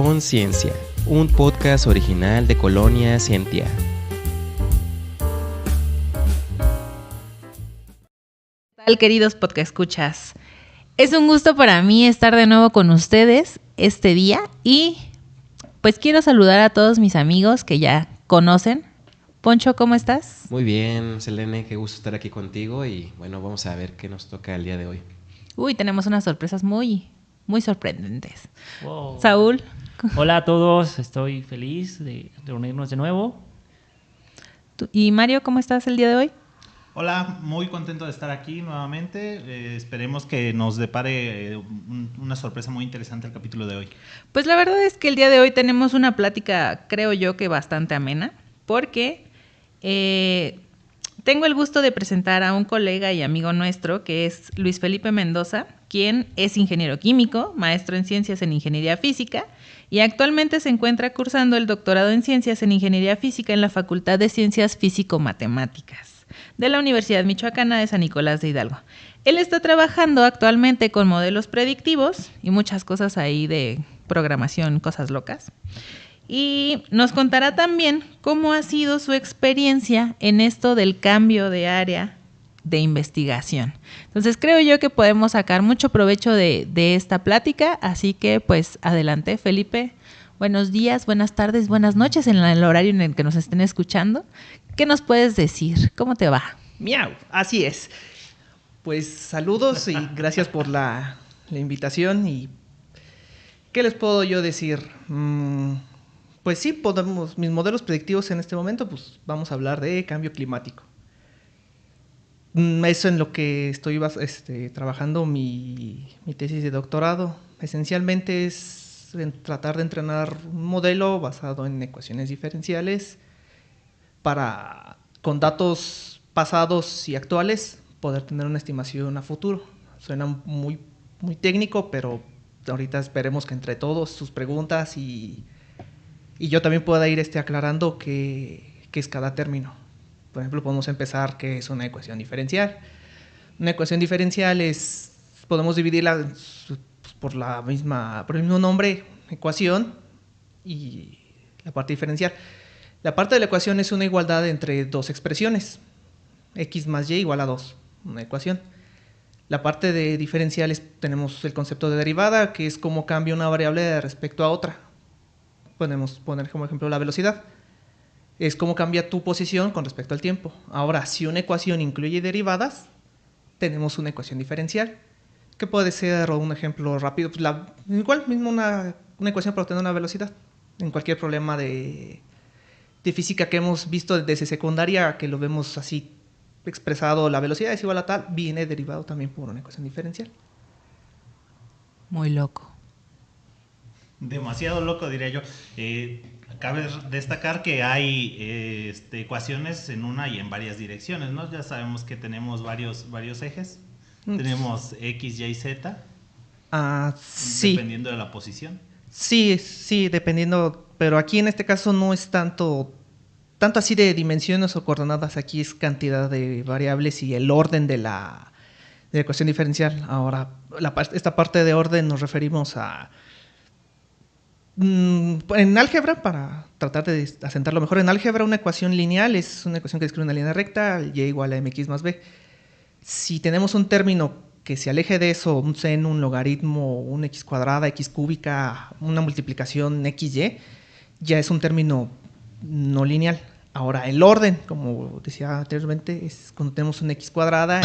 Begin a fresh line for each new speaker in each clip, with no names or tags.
Conciencia, un podcast original de Colonia Scientia.
¿Qué tal, queridos podcast escuchas? Es un gusto para mí estar de nuevo con ustedes este día y pues quiero saludar a todos mis amigos que ya conocen. Poncho, ¿cómo estás?
Muy bien, Selene, qué gusto estar aquí contigo y bueno, vamos a ver qué nos toca el día de hoy.
Uy, tenemos unas sorpresas muy sorprendentes.
Wow.
Saúl.
Hola a todos, estoy feliz de reunirnos de nuevo.
¿Y Mario, cómo estás el día de hoy?
Hola, muy contento de estar aquí nuevamente. Esperemos que nos depare una sorpresa muy interesante el capítulo de hoy.
Pues la verdad es que el día de hoy tenemos una plática, creo yo, que bastante amena, porque tengo el gusto de presentar a un colega y amigo nuestro, que es Luis Felipe Mendoza, quien es ingeniero químico, maestro en ciencias en ingeniería física, y actualmente se encuentra cursando el doctorado en ciencias en ingeniería física en la Facultad de Ciencias Físico-Matemáticas de la Universidad Michoacana de San Nicolás de Hidalgo. Él está trabajando actualmente con modelos predictivos y muchas cosas ahí de programación, cosas locas. Y nos contará también cómo ha sido su experiencia en esto del cambio de área de investigación. Entonces creo yo que podemos sacar mucho provecho de esta plática, así que pues adelante, Felipe. Buenos días, buenas tardes, buenas noches en el horario en el que nos estén escuchando. ¿Qué nos puedes decir? ¿Cómo te va?
Miau, así es. Pues saludos y gracias por la invitación. Y ¿qué les puedo yo decir? Pues sí, mis modelos predictivos en este momento, pues vamos a hablar de cambio climático. Eso en lo que estoy trabajando mi tesis de doctorado. Esencialmente es tratar de entrenar un modelo basado en ecuaciones diferenciales para, con datos pasados y actuales, poder tener una estimación a futuro. Suena muy técnico, pero ahorita esperemos que entre todos sus preguntas y yo también pueda ir aclarando qué es cada término. Por ejemplo, podemos empezar qué es una ecuación diferencial. Una ecuación diferencial podemos dividirla por el mismo nombre, ecuación, y la parte diferencial. La parte de la ecuación es una igualdad entre dos expresiones, x más y igual a 2, una ecuación. La parte de diferenciales tenemos el concepto de derivada, que es cómo cambia una variable respecto a otra. Podemos poner como ejemplo la velocidad. Es cómo cambia tu posición con respecto al tiempo. Ahora, si una ecuación incluye derivadas, tenemos una ecuación diferencial. ¿Qué puede ser un ejemplo rápido? Pues igual mismo una ecuación para obtener una velocidad. En cualquier problema de física que hemos visto desde secundaria, que lo vemos así expresado, la velocidad es igual a tal, viene derivado también por una ecuación diferencial.
Muy loco.
Demasiado loco, diría yo. Cabe destacar que hay ecuaciones en una y en varias direcciones, ¿no? Ya sabemos que tenemos varios ejes. Tenemos X, Y, Z.
Sí.
Dependiendo de la posición.
Sí, dependiendo. Pero aquí en este caso no es tanto así de dimensiones o coordenadas. Aquí es cantidad de variables y el orden de la ecuación diferencial. Ahora, esta parte de orden nos referimos a... En álgebra, para tratar de asentarlo mejor, en álgebra una ecuación lineal es una ecuación que describe una línea recta, y igual a mx más b. Si tenemos un término que se aleje de eso, un seno, un logaritmo, un x cuadrada, x cúbica, una multiplicación xy, ya es un término no lineal. Ahora, el orden, como decía anteriormente, es cuando tenemos una x cuadrada,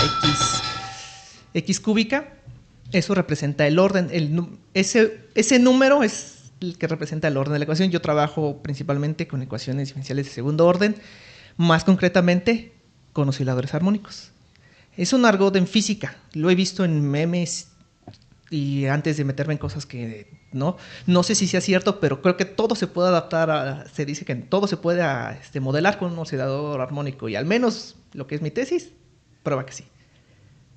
x cúbica, eso representa el orden. Ese número es el que representa el orden de la ecuación. Yo trabajo principalmente con ecuaciones diferenciales de segundo orden, más concretamente con osciladores armónicos. Es un argot en física, lo he visto en memes y antes de meterme en cosas que no sé si sea cierto, pero creo que todo se puede adaptar, se dice que todo se puede modelar con un oscilador armónico, y al menos lo que es mi tesis, prueba que sí.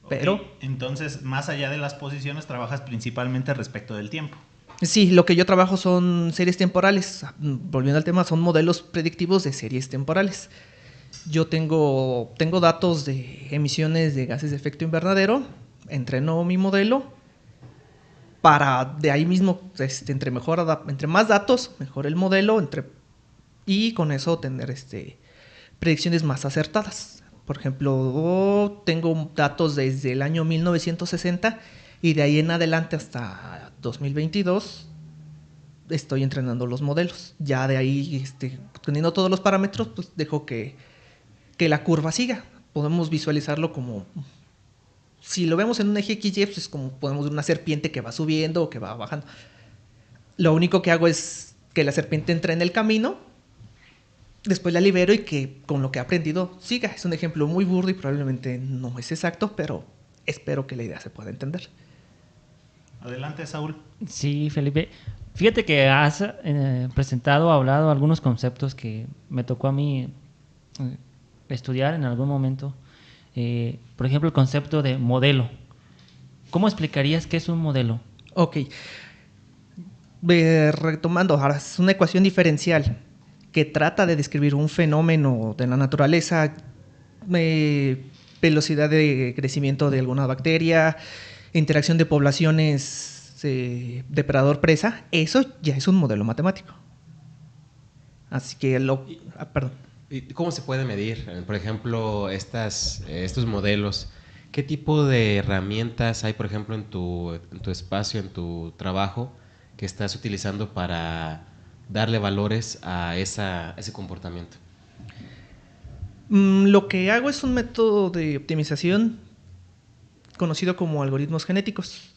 Pero,
okay. Entonces, más allá de las posiciones, trabajas principalmente respecto del tiempo.
Sí, lo que yo trabajo son series temporales. Volviendo al tema, son modelos predictivos de series temporales. Yo tengo datos de emisiones de gases de efecto invernadero, entreno mi modelo para de ahí mismo, entre más datos, mejor el modelo, y con eso tener predicciones más acertadas. Por ejemplo, tengo datos desde el año 1960 y de ahí en adelante hasta 2022 estoy entrenando los modelos. Ya de ahí, teniendo todos los parámetros, pues dejo que la curva siga. Podemos visualizarlo como, si lo vemos en un eje XY, pues es como podemos ver una serpiente que va subiendo o que va bajando. Lo único que hago es que la serpiente entre en el camino, después la libero y que con lo que he aprendido siga. Es un ejemplo muy burdo y probablemente no es exacto, pero espero que la idea se pueda entender.
Adelante, Saúl.
Sí, Felipe. Fíjate que has hablado algunos conceptos que me tocó a mí estudiar en algún momento. Por ejemplo, el concepto de modelo. ¿Cómo explicarías qué es un modelo?
Ok. Retomando, ahora es una ecuación diferencial que trata de describir un fenómeno de la naturaleza, velocidad de crecimiento de alguna bacteria, interacción de poblaciones depredador-presa. Eso ya es un modelo matemático. Así que perdón.
¿Y cómo se puede medir? Por ejemplo, estos modelos. ¿Qué tipo de herramientas hay, por ejemplo, en tu espacio, en tu trabajo, que estás utilizando para darle valores a ese comportamiento?
Lo que hago es un método de optimización conocido como algoritmos genéticos.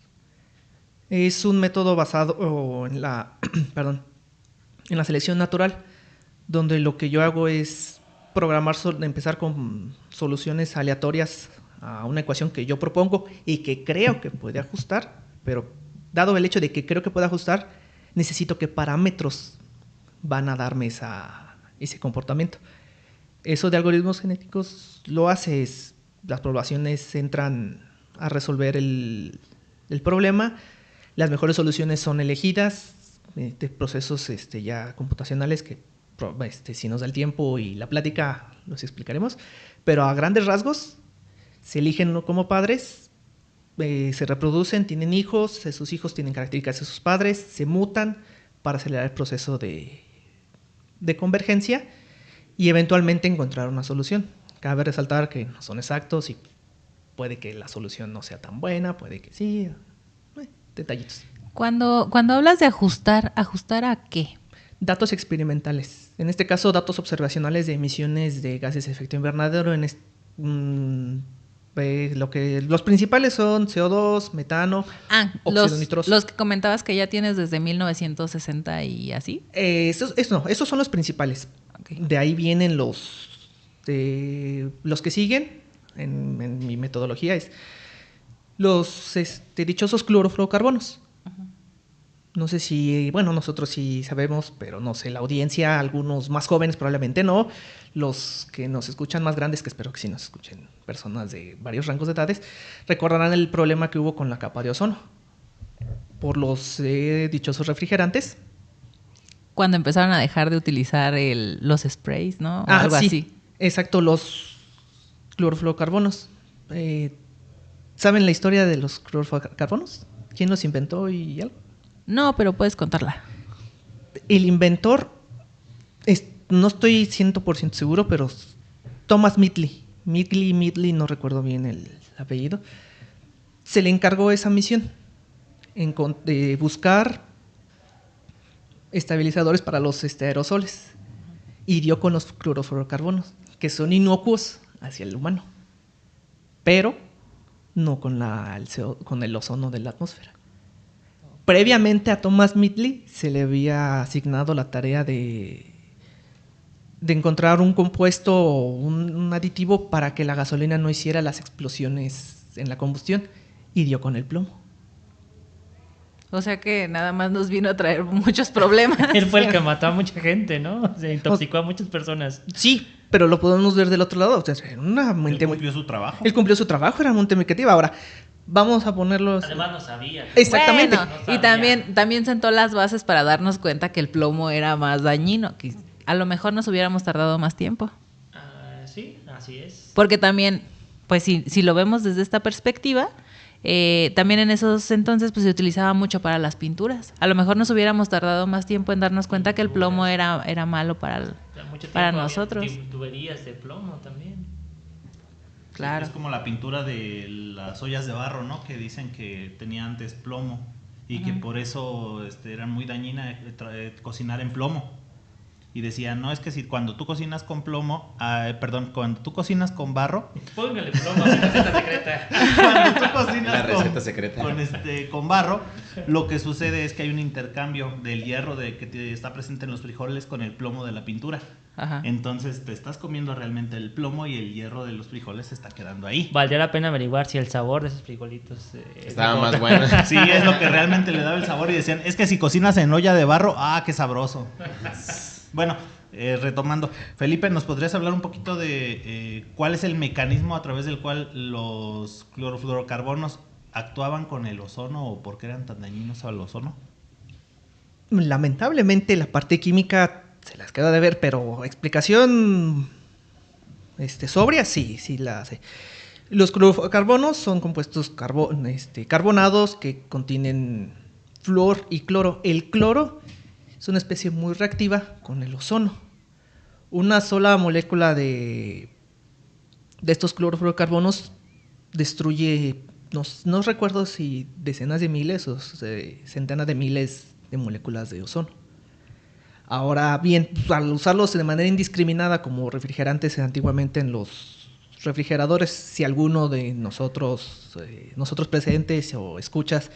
Es un método basado en la selección natural, donde lo que yo hago es empezar con soluciones aleatorias a una ecuación que yo propongo y que creo que puede ajustar, pero dado el hecho de que creo que puede ajustar, necesito qué parámetros van a darme ese comportamiento. Eso de algoritmos genéticos lo hace las poblaciones entran a resolver el problema, las mejores soluciones son elegidas de procesos ya computacionales que si nos da el tiempo y la plática los explicaremos, pero a grandes rasgos se eligen como padres, se reproducen, tienen hijos, sus hijos tienen características de sus padres, se mutan para acelerar el proceso de convergencia y eventualmente encontrar una solución. Cabe resaltar que no son exactos y puede que la solución no sea tan buena, puede que sí, detallitos.
Cuando hablas de ajustar, ¿ajustar a qué?
Datos experimentales. En este caso, datos observacionales de emisiones de gases de efecto invernadero. Los principales son CO2, metano, óxido nitroso.
Los que comentabas que ya tienes desde 1960 y así.
Esos son los principales. Okay. De ahí vienen los que siguen en mi metodología es los dichosos clorofluorocarbonos. No sé si, nosotros sí sabemos, pero no sé, la audiencia, algunos más jóvenes probablemente no, los que nos escuchan más grandes, que espero que sí nos escuchen personas de varios rangos de edades, recordarán el problema que hubo con la capa de ozono por los dichosos refrigerantes.
Cuando empezaron a dejar de utilizar los sprays, ¿no? O algo
sí,
así.
Exacto, los clorofluorocarbonos. ¿Saben la historia de los clorofluorocarbonos? ¿Quién los inventó y algo?
No, pero puedes contarla.
El inventor, no estoy 100% seguro, pero Thomas Midgley, no recuerdo bien el apellido, se le encargó esa misión de buscar estabilizadores para los aerosoles y dio con los clorofluorocarbonos, que son inocuos hacia el humano, pero no con el ozono de la atmósfera. Previamente a Thomas Midgley se le había asignado la tarea de encontrar un compuesto o un aditivo para que la gasolina no hiciera las explosiones en la combustión y dio con el plomo.
O sea que nada más nos vino a traer muchos problemas.
Él fue el que mató a mucha gente, ¿no? Se intoxicó a muchas personas.
Sí, pero lo podemos ver del otro lado. O sea,
él cumplió su trabajo.
Él cumplió su trabajo, era mente creativa. Ahora, vamos a ponerlos...
Además no sabía.
Exactamente.
Bueno, no y también sentó las bases para darnos cuenta que el plomo era más dañino, que a lo mejor nos hubiéramos tardado más tiempo.
Sí, así es.
Porque también pues si lo vemos desde esta perspectiva, también en esos entonces pues se utilizaba mucho para las pinturas. A lo mejor nos hubiéramos tardado más tiempo en darnos cuenta que el plomo era malo para nosotros.
Tuberías de plomo también.
Claro.
Es como la pintura de las ollas de barro, ¿no? Que dicen que tenía antes plomo y que por eso era muy dañina cocinar en plomo. Y decían, no, es que si cuando tú cocinas con plomo, cuando tú cocinas con barro...
Póngale plomo a mi receta secreta.
Cuando tú cocinas
la receta secreta.
Con barro, lo que sucede es que hay un intercambio del hierro que está presente en los frijoles con el plomo de la pintura.
Ajá.
Entonces te estás comiendo realmente el plomo y el hierro de los frijoles se está quedando ahí.
Valdría la pena averiguar si el sabor de esos frijolitos
estaba más bueno.
Sí, es lo que realmente le daba el sabor y decían, es que si cocinas en olla de barro, qué sabroso. Bueno, retomando, Felipe, ¿nos podrías hablar un poquito de cuál es el mecanismo a través del cual los clorofluorocarbonos actuaban con el ozono o por qué eran tan dañinos al ozono?
Lamentablemente la parte química se las queda de ver, pero explicación sobria sí la hace. Los clorofluorocarbonos son compuestos carbonados que contienen flúor y cloro. El cloro es una especie muy reactiva con el ozono. Una sola molécula de estos clorofluorocarbonos destruye, no recuerdo si decenas de miles o centenas de miles de moléculas de ozono. Ahora bien, al usarlos de manera indiscriminada como refrigerantes antiguamente en los refrigeradores, si alguno de nosotros presentes o escuchas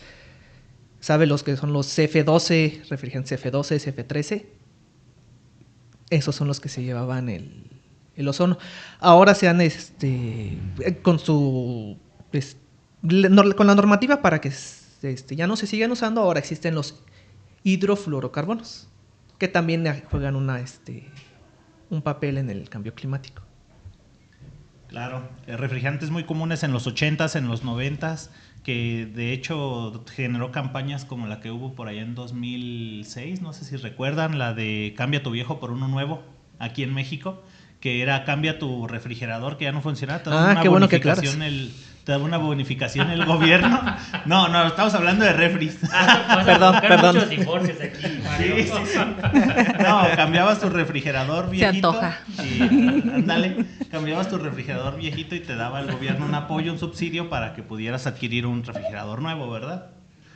sabe los que son los CF12, refrigerantes CF12, CF13, esos son los que se llevaban el ozono. Ahora se han con la normativa para que ya no se sigan usando, ahora existen los hidrofluorocarbonos, que también juegan un papel en el cambio climático.
Claro, refrigerantes muy comunes en los 80s, en los 90s, que de hecho generó campañas como la que hubo por allá en 2006, no sé si recuerdan, la de Cambia tu viejo por uno nuevo, aquí en México, que era cambia tu refrigerador que ya no funcionaba, te daba una bonificación te daba una bonificación el gobierno. No, estamos hablando de refris.
Perdón.
Muchos divorcios aquí, Mario.
Sí. No, cambiabas tu refrigerador viejito.
Se antoja.
Cambiabas tu refrigerador viejito y te daba el gobierno un apoyo, un subsidio para que pudieras adquirir un refrigerador nuevo, ¿verdad?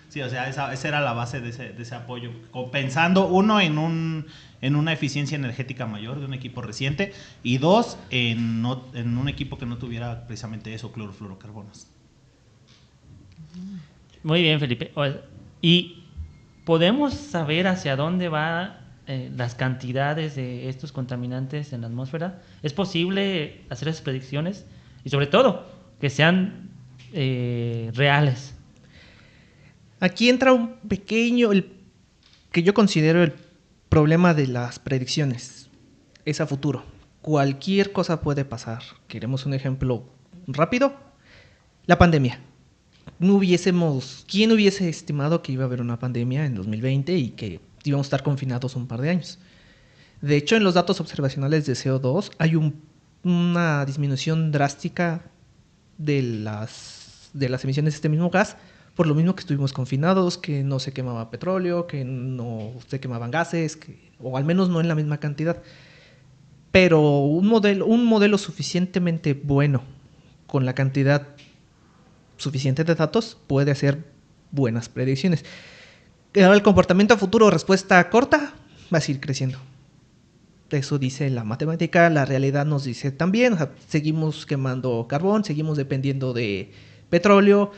Sí, o sea, esa era la base de ese apoyo, pensando uno en una eficiencia energética mayor de un equipo reciente y dos, en un equipo que no tuviera precisamente eso, clorofluorocarbonos.
Muy bien, Felipe. ¿Y podemos saber hacia dónde van las cantidades de estos contaminantes en la atmósfera? ¿Es posible hacer esas predicciones? Y sobre todo, que sean reales.
Aquí entra un pequeño, que yo considero el problema de las predicciones. Es a futuro. Cualquier cosa puede pasar. Queremos un ejemplo rápido. La pandemia. ¿Quién hubiese estimado que iba a haber una pandemia en 2020 y que íbamos a estar confinados un par de años? De hecho, en los datos observacionales de CO2 hay una disminución drástica de las emisiones de este mismo gas, por lo mismo que estuvimos confinados, que no se quemaba petróleo, que no se quemaban gases, o al menos no en la misma cantidad. Pero un modelo suficientemente bueno, con la cantidad suficiente de datos, puede hacer buenas predicciones. El comportamiento a futuro, respuesta corta, va a seguir creciendo. Eso dice la matemática, la realidad nos dice también. O sea, seguimos quemando carbón, seguimos dependiendo de petróleo.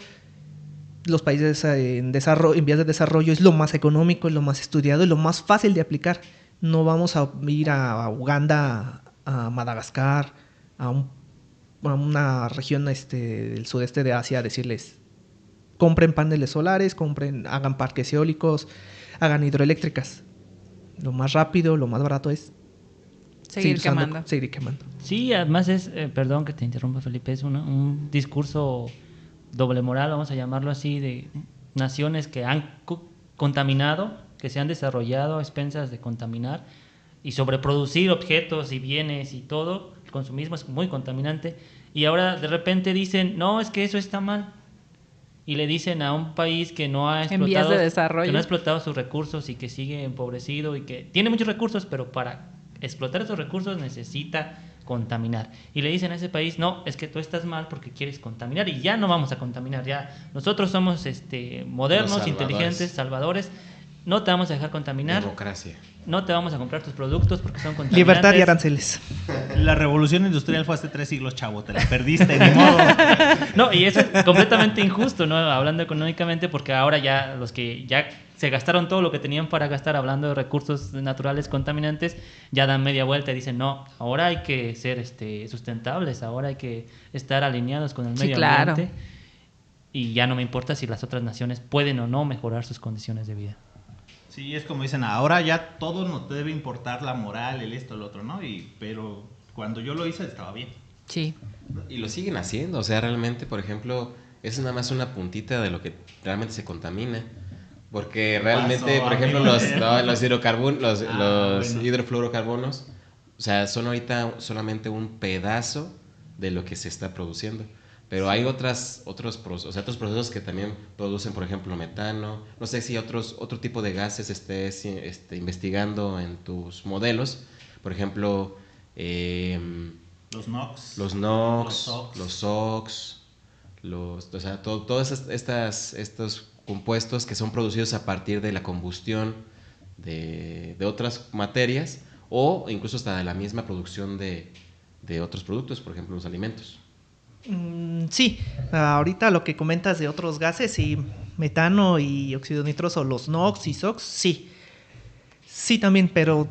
Los países en vías de desarrollo es lo más económico, es lo más estudiado, es lo más fácil de aplicar. No vamos a ir a Uganda, a Madagascar, a una región del sudeste de Asia a decirles compren paneles solares, hagan parques eólicos, hagan hidroeléctricas. Lo más rápido, lo más barato es seguir quemando.
Sí, además perdón que te interrumpa, Felipe, es un discurso doble moral, vamos a llamarlo así, de naciones que han contaminado, que se han desarrollado a expensas de contaminar y sobreproducir objetos y bienes y todo. El consumismo es muy contaminante Y ahora de repente dicen, no, es que eso está mal. Y le dicen a un país que no ha
En vías de desarrollo.
que no ha explotado sus recursos y que sigue empobrecido y que tiene muchos recursos, pero para explotar esos recursos necesita contaminar. Y le dicen a ese país, no, es que tú estás mal porque quieres contaminar y ya no vamos a contaminar. Ya nosotros somos modernos,
Los salvadores.
inteligentes, salvadores. No te vamos a dejar contaminar.
Democracia.
No te vamos a comprar tus productos porque son contaminantes.
Libertad y aranceles.
La revolución industrial fue hace 3 siglos, chavo, te la perdiste, ni modo.
No, y eso es completamente injusto, ¿no? Hablando económicamente, porque ahora ya los que ya se gastaron todo lo que tenían para gastar hablando de recursos naturales contaminantes, ya dan media vuelta y dicen, no, ahora hay que ser sustentables, ahora hay que estar alineados con el
Sí,
medio
claro.
ambiente. Y ya no me importa si las otras naciones pueden o no mejorar sus condiciones de vida.
Sí, es como dicen, ahora ya todo nos debe importar la moral, el esto, el otro, ¿no? Pero cuando yo lo hice estaba bien.
Sí.
Y lo siguen haciendo, o sea, realmente, por ejemplo, es nada más una puntita de lo que realmente se contamina. Porque realmente,
pasó,
por ejemplo,
amigo?
los hidrocarburos, los
Bueno.
hidrofluorocarbonos, o sea, son ahorita solamente un pedazo de lo que se está produciendo. Pero hay otros procesos que también producen, por ejemplo, metano. No sé si otro tipo de gases estés investigando en tus modelos. Por ejemplo,
Los NOx.
los NOx,
SOx.
los SOx, o sea, todos estos compuestos que son producidos a partir de la combustión de otras materias o incluso hasta de la misma producción de otros productos, por ejemplo, los alimentos.
Sí, ahorita lo que comentas de otros gases, sí, metano y óxido nitroso, los NOx y SOx, sí. Sí también, pero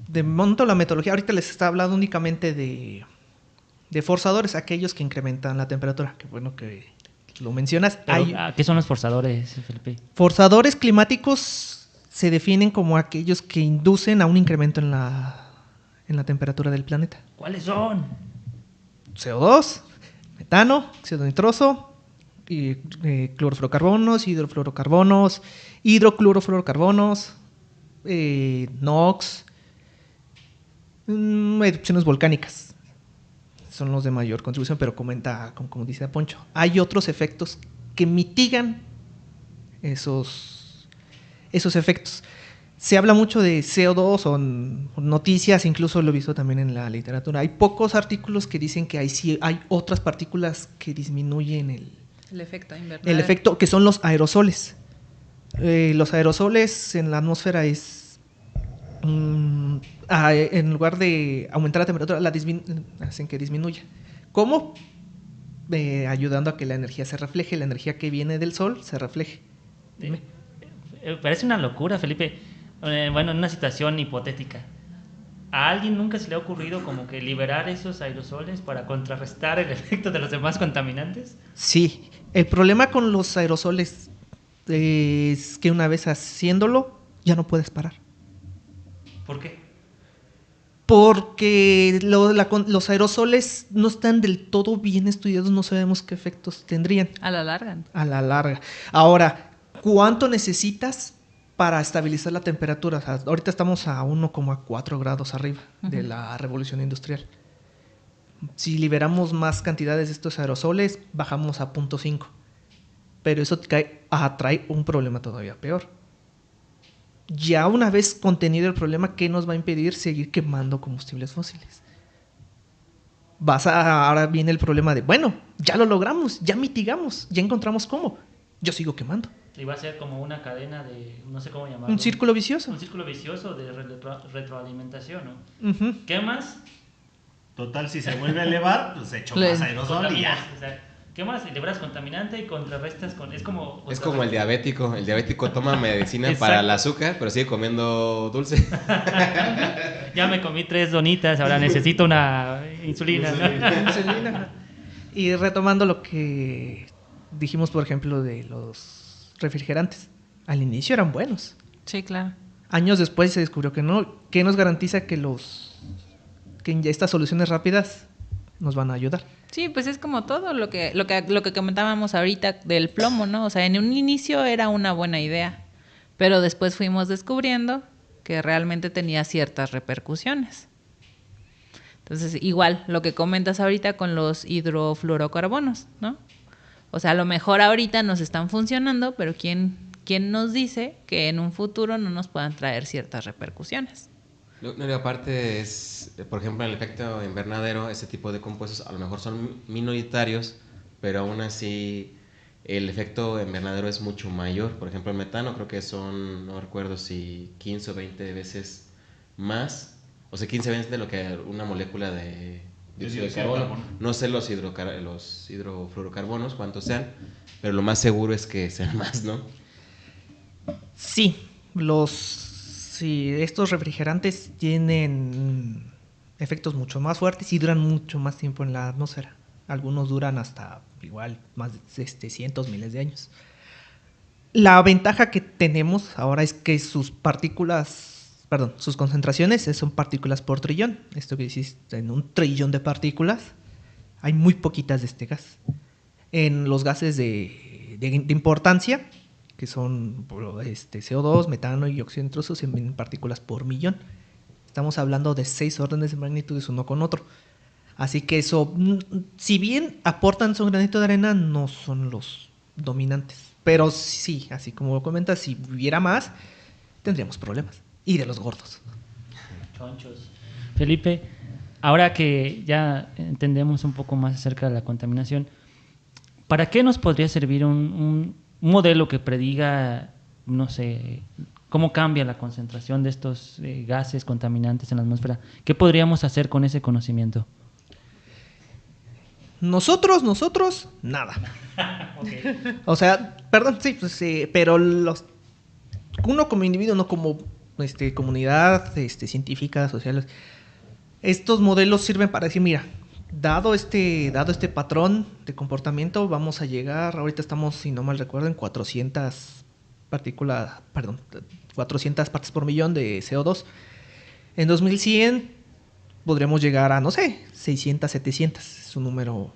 de momento la metodología, ahorita les está hablando únicamente de forzadores, aquellos que incrementan la temperatura, que bueno que lo mencionas.
Pero,
Hay
¿qué son los forzadores, Felipe?
forzadores climáticos, se definen como aquellos que inducen a un incremento en la temperatura del planeta.
¿Cuáles son?
CO2, metano, óxido nitroso, y, clorofluorocarbonos, hidrofluorocarbonos, hidroclorofluorocarbonos, NOx, erupciones volcánicas. Son los de mayor contribución, pero como dice Poncho, hay otros efectos que mitigan esos efectos. Se habla mucho de CO2 o noticias, incluso lo he visto también en la literatura. Hay pocos artículos que dicen que hay otras partículas que disminuyen
El efecto invernadero.
el efecto, que son los aerosoles. Los aerosoles en la atmósfera es, en lugar de aumentar la temperatura, hacen que disminuya. ¿Cómo? Ayudando a que la energía se refleje, la energía que viene del sol se refleje. Dime.
Parece una locura, Felipe. Bueno, en una situación hipotética. ¿A alguien nunca se le ha ocurrido como que liberar esos aerosoles para contrarrestar el efecto de los demás contaminantes?
Sí, el problema con los aerosoles es que una vez haciéndolo, ya no puedes parar.
¿Por qué?
Porque los aerosoles no están del todo bien estudiados, no sabemos qué efectos tendrían
A la larga.
a la larga. Ahora, ¿cuánto necesitas para estabilizar la temperatura? O sea, ahorita estamos a 1,4 grados arriba de la revolución industrial. Si liberamos más cantidades de estos aerosoles, bajamos a 0.5. Pero eso atrae un problema todavía peor. Ya una vez contenido el problema, ¿qué nos va a impedir seguir quemando combustibles fósiles? Ahora viene el problema de, bueno, ya lo logramos, ya mitigamos, ya encontramos cómo. Yo sigo quemando.
Y va a ser como una cadena de, no sé cómo llamarlo.
Un círculo vicioso.
Un círculo vicioso de retroalimentación, ¿no?
Ujú.
¿Quemas?
Total, si se vuelve a elevar, pues echo
Le-
más aerosol y ya.
Contaminas, o sea, quemas y liberas contaminante y contrarrestas con... Es como
El diabético. El diabético toma medicina
Exacto.
para el azúcar, pero sigue comiendo dulce.
Ya me comí 3 donitas, ahora necesito una insulina, ¿no?
Insulina. Y retomando lo que dijimos, por ejemplo, de los refrigerantes. Al inicio eran buenos.
Sí, claro.
Años después se descubrió que no. ¿Qué nos garantiza que ya estas soluciones rápidas nos van a ayudar?
Sí, pues es como todo lo que comentábamos ahorita del plomo, ¿no? O sea, en un inicio era una buena idea, pero después fuimos descubriendo que realmente tenía ciertas repercusiones. Entonces, igual, lo que comentas ahorita con los hidrofluorocarbonos, ¿no? O sea, a lo mejor ahorita nos están funcionando, pero ¿quién nos dice que en un futuro no nos puedan traer ciertas repercusiones?
No, y aparte es, por ejemplo, el efecto invernadero, ese tipo de compuestos a lo mejor son minoritarios, pero aún así el efecto invernadero es mucho mayor. Por ejemplo, el metano creo que son, no recuerdo si 15 o 20 veces más, o sea, 15 veces de lo que una molécula de dióxido de carbono. No sé los hidrofluorocarbonos cuántos sean, pero lo más seguro es que sean más, ¿no?
Sí, estos refrigerantes tienen efectos mucho más fuertes y duran mucho más tiempo en la atmósfera. Algunos duran hasta igual más de cientos, miles de años. La ventaja que tenemos ahora es que sus concentraciones son partículas por trillón. Esto que existe en un trillón de partículas, hay muy poquitas de este gas. En los gases de importancia, que son CO2, metano y óxido nitroso, se ven partículas por millón. Estamos hablando de 6 órdenes de magnitudes uno con otro. Así que eso, si bien aportan su granito de arena, no son los dominantes. Pero sí, así como lo comentas, si hubiera más, tendríamos problemas. Y de los gordos.
Chonchos. Felipe, ahora que ya entendemos un poco más acerca de la contaminación, ¿para qué nos podría servir un modelo que prediga, no sé, cómo cambia la concentración de estos gases contaminantes en la atmósfera? ¿Qué podríamos hacer con ese conocimiento?
Nosotros, nada. Okay. O sea, perdón, sí, pues, pero uno como individuo, no como comunidad científica, social, estos modelos sirven para decir, mira, dado este patrón de comportamiento, vamos a llegar, ahorita estamos, si no mal recuerdo, en 400 partes por millón de CO2. En 2100 podríamos llegar a, no sé, 600, 700, es un número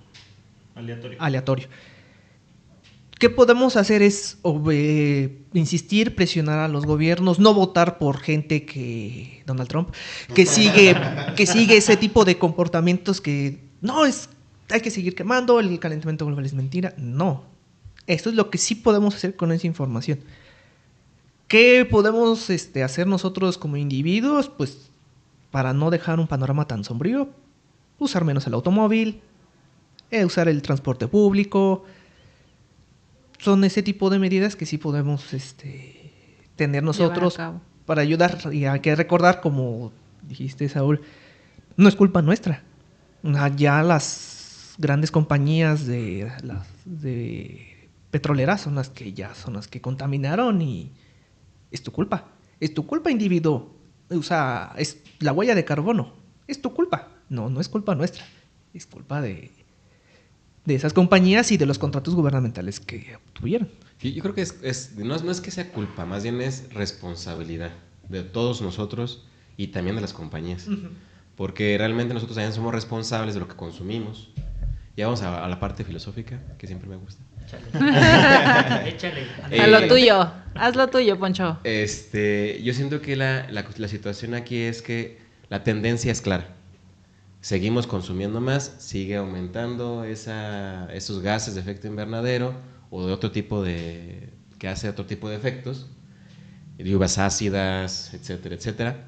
aleatorio. ¿Qué podemos hacer? Es insistir, presionar a los gobiernos, no votar por gente Donald Trump, que sigue ese tipo de comportamientos que hay que seguir quemando, el calentamiento global es mentira. No, esto es lo que sí podemos hacer con esa información. ¿Qué podemos hacer nosotros como individuos? Pues para no dejar un panorama tan sombrío, usar menos el automóvil, usar el transporte público. Son ese tipo de medidas que sí podemos tener nosotros para ayudar. Y hay que recordar, como dijiste, Saúl, no es culpa nuestra. Ya las grandes compañías de petroleras son las que contaminaron y es tu culpa. Es tu culpa, individuo. O sea, es la huella de carbono. Es tu culpa. No es culpa nuestra. Es culpa de esas compañías y de los contratos gubernamentales que obtuvieron.
Yo creo que no es que sea culpa, más bien es responsabilidad de todos nosotros y también de las compañías. Uh-huh. Porque realmente nosotros también somos responsables de lo que consumimos. Ya vamos a la parte filosófica, que siempre me gusta.
Échale.
Haz lo tuyo, Poncho.
Yo siento que la situación aquí es que la tendencia es clara. Seguimos consumiendo más, sigue aumentando esos gases de efecto invernadero o de otro tipo que hace otro tipo de efectos, lluvias ácidas, etcétera, etcétera.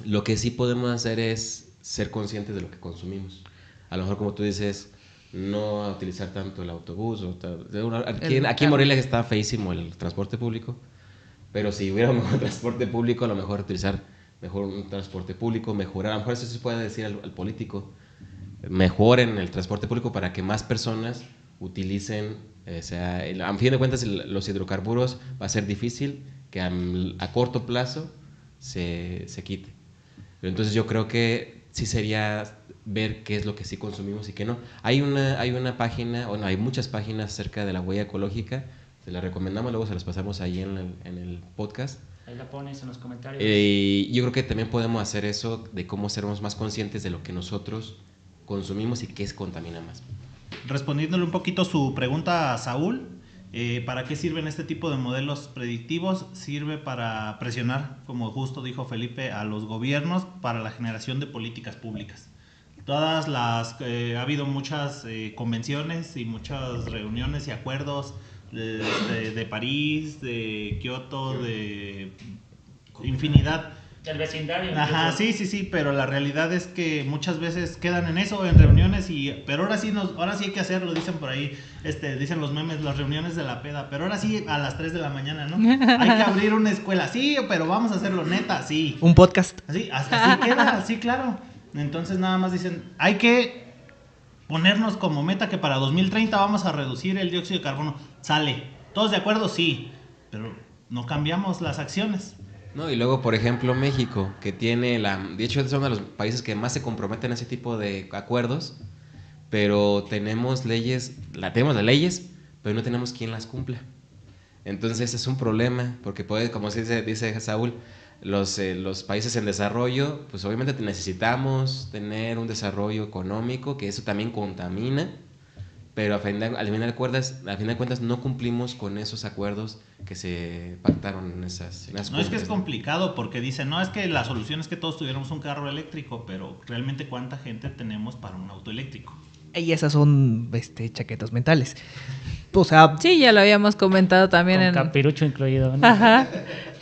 Lo que sí podemos hacer es ser conscientes de lo que consumimos. A lo mejor, como tú dices, no utilizar tanto el autobús. Aquí en Morelia está feísimo el transporte público, pero si hubiera un mejor transporte público, a lo mejor utilizar mejor un transporte público, mejorar, a lo mejor eso se puede decir al político, mejoren el transporte público para que más personas utilicen, a fin de cuentas los hidrocarburos va a ser difícil que a corto plazo se quite. Pero entonces yo creo que sí sería ver qué es lo que sí consumimos y qué no. Hay una página, hay muchas páginas acerca de la huella ecológica, se las recomendamos, luego se las pasamos ahí en el podcast.
Ahí la pones en los comentarios.
Yo creo que también podemos hacer eso de cómo sermos más conscientes de lo que nosotros consumimos y qué contamina más.
Respondiéndole un poquito su pregunta a Saúl, ¿para qué sirven este tipo de modelos predictivos? Sirve para presionar, como justo dijo Felipe, a los gobiernos para la generación de políticas públicas. Todas las ha habido muchas convenciones y muchas reuniones y acuerdos de París, de Kioto, de infinidad.
El vecindario.
Ajá, sí, pero la realidad es que muchas veces quedan en eso, en reuniones, pero ahora sí hay que hacerlo, dicen por ahí, dicen los memes, las reuniones de la peda, pero ahora sí a las 3 de la mañana, ¿no? Hay que abrir una escuela, sí, pero vamos a hacerlo neta, sí.
Un podcast.
Así queda, sí, claro. Entonces nada más dicen, hay que ponernos como meta que para 2030 vamos a reducir el dióxido de carbono. Sale. ¿Todos de acuerdo? Sí. Pero no cambiamos las acciones.
No, y luego, por ejemplo, México, que tiene de hecho, es uno de los países que más se comprometen a ese tipo de acuerdos, pero tenemos tenemos las leyes, pero no tenemos quien las cumpla. Entonces es un problema, porque como dice Saúl, los países en desarrollo, pues obviamente necesitamos tener un desarrollo económico, que eso también contamina, pero al final de cuentas no cumplimos con esos acuerdos que se pactaron en esas
No, es que es complicado porque dicen, no, es que la solución es que todos tuviéramos un carro eléctrico, pero realmente ¿cuánta gente tenemos para un auto eléctrico?
Y esas son chaquetas mentales. O sea,
Sí, ya lo habíamos comentado también
Con
en...
capirucho incluido, ¿no?
Ajá.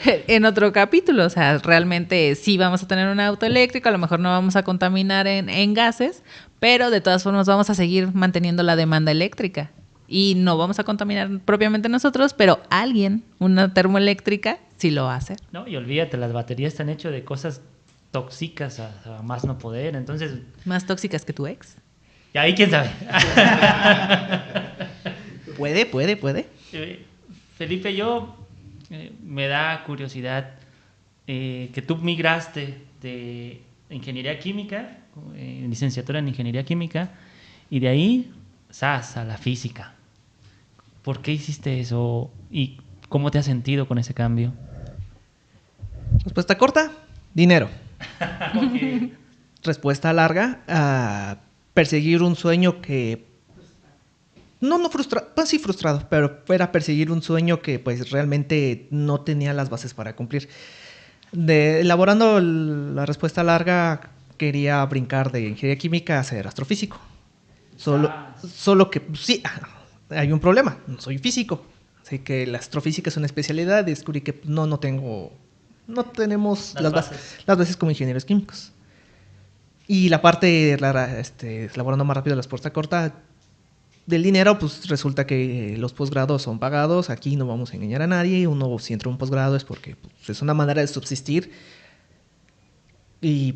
En otro capítulo, o sea, realmente sí vamos a tener un auto eléctrico, a lo mejor no vamos a contaminar en gases, pero de todas formas vamos a seguir manteniendo la demanda eléctrica y no vamos a contaminar propiamente nosotros, pero alguien, una termoeléctrica, sí lo va a hacer.
No, y olvídate, las baterías están hechas de cosas tóxicas a más no poder, entonces,
Más tóxicas que tu ex.
y ahí quién sabe.
puede.
Felipe, yo me da curiosidad que tú migraste de ingeniería química, licenciatura en ingeniería química, y de ahí, ¡zas!, a la física. ¿Por qué hiciste eso? ¿Y cómo te has sentido con ese cambio?
Respuesta corta, dinero.
Ok.
Respuesta larga, a perseguir un sueño que... No frustrado, pues sí frustrado, pero era perseguir un sueño que pues realmente no tenía las bases para cumplir. Elaborando la respuesta larga, quería brincar de ingeniería química a ser astrofísico. Solo que sí, hay un problema, no soy físico. Así que la astrofísica es una especialidad y descubrí que no tenemos las bases como ingenieros químicos. Y la parte, elaborando más rápido la respuesta corta, del dinero, pues resulta que los posgrados son pagados. Aquí no vamos a engañar a nadie. Uno, si entra a un posgrado es porque pues, es una manera de subsistir. Y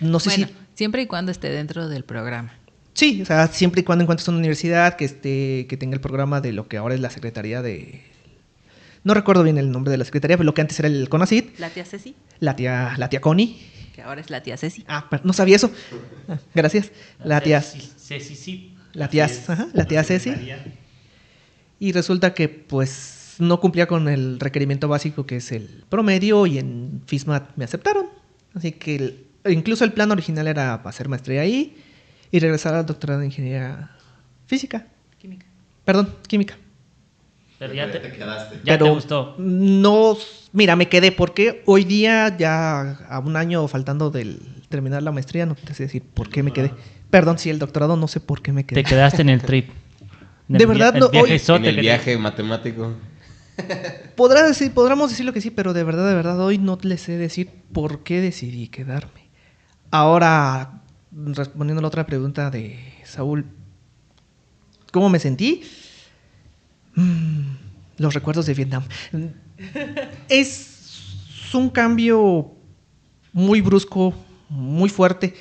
no sé
Bueno, siempre y cuando esté dentro del programa.
Sí, o sea, siempre y cuando encuentres una universidad que tenga el programa de lo que ahora es la Secretaría de... No recuerdo bien el nombre de la Secretaría, pero lo que antes era el CONACYT.
La tía Ceci,
La tía Connie.
que ahora es la tía Ceci.
No sabía eso. Gracias. La tía
Sí.
La tía Ceci. Y resulta que pues no cumplía con el requerimiento básico que es el promedio y en FISMAT me aceptaron. Así que incluso el plan original era hacer maestría ahí y regresar al doctorado en ingeniería física. Química.
Pero ya te
quedaste.
Ya
Pero
te gustó.
No, mira, me quedé porque hoy día, ya a un año faltando del terminar la maestría, no te sé decir por qué me quedé. Perdón, sí, el doctorado, no sé por qué me quedé.
Te quedaste en el trip.
De verdad, no, hoy-
En el viaje matemático.
Podríamos decirlo que sí, pero de verdad, hoy no les sé decir por qué decidí quedarme. Ahora, respondiendo a la otra pregunta de Saúl, ¿cómo me sentí? Los recuerdos de Vietnam. Es un cambio muy brusco, muy fuerte.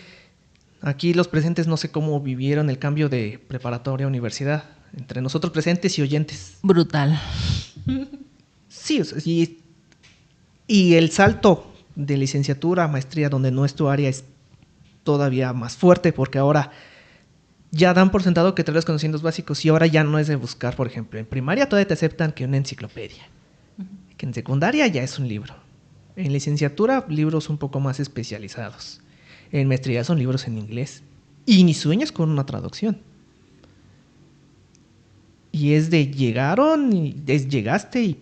Aquí los presentes no sé cómo vivieron el cambio de preparatoria a universidad, entre nosotros presentes y oyentes.
Brutal.
Sí, o sea, y el salto de licenciatura a maestría, donde no es tu área, es todavía más fuerte, porque ahora ya dan por sentado que traes los conocimientos básicos y ahora ya no es de buscar, por ejemplo, en primaria todavía te aceptan que una enciclopedia, que en secundaria ya es un libro. En licenciatura, libros un poco más especializados. En maestría son libros en inglés. Y ni sueños con una traducción. Y es de llegaste y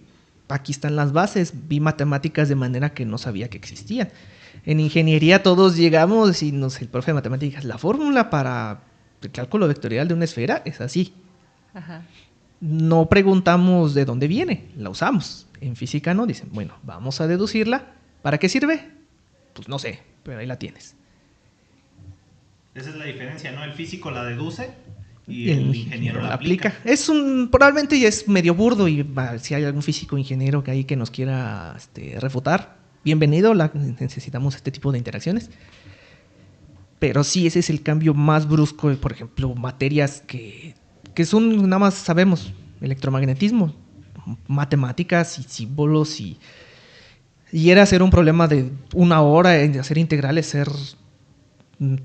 aquí están las bases. Vi matemáticas de manera que no sabía que existían. En ingeniería todos llegamos y el profe de matemáticas, la fórmula para el cálculo vectorial de una esfera es así.
Ajá.
No preguntamos de dónde viene, la usamos. En física no, dicen, bueno, vamos a deducirla. ¿Para qué sirve? Pues no sé, pero ahí la tienes.
Esa es la diferencia, ¿no? El físico la deduce y
Y
el ingeniero la aplica.
Probablemente ya es medio burdo y si hay algún físico ingeniero que hay que nos quiera refutar, bienvenido, necesitamos este tipo de interacciones. Pero sí, ese es el cambio más brusco, por ejemplo, materias que son, nada más sabemos, electromagnetismo, matemáticas y símbolos y era hacer un problema de 1 hora en hacer integrales, hacer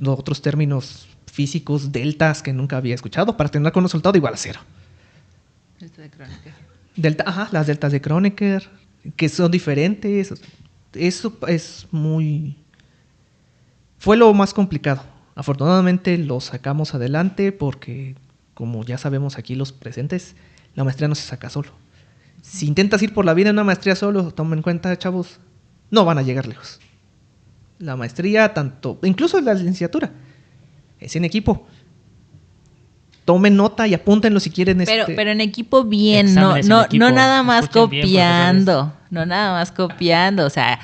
otros términos físicos, deltas que nunca había escuchado, para tener con un resultado igual a 0.
Esto de Kronecker.
Las deltas de Kronecker, que son diferentes. Eso es fue lo más complicado. Afortunadamente lo sacamos adelante porque, como ya sabemos aquí los presentes, la maestría no se saca solo. Si intentas ir por la vida en una maestría solo, tomen en cuenta, chavos, no van a llegar lejos. La maestría, incluso la licenciatura, es en equipo. Tomen nota y apúntenlo si quieren.
Pero en equipo bien,
Exámenes en equipo.
no nada más
Escuchen bien,
copiando, no nada más copiando, o sea,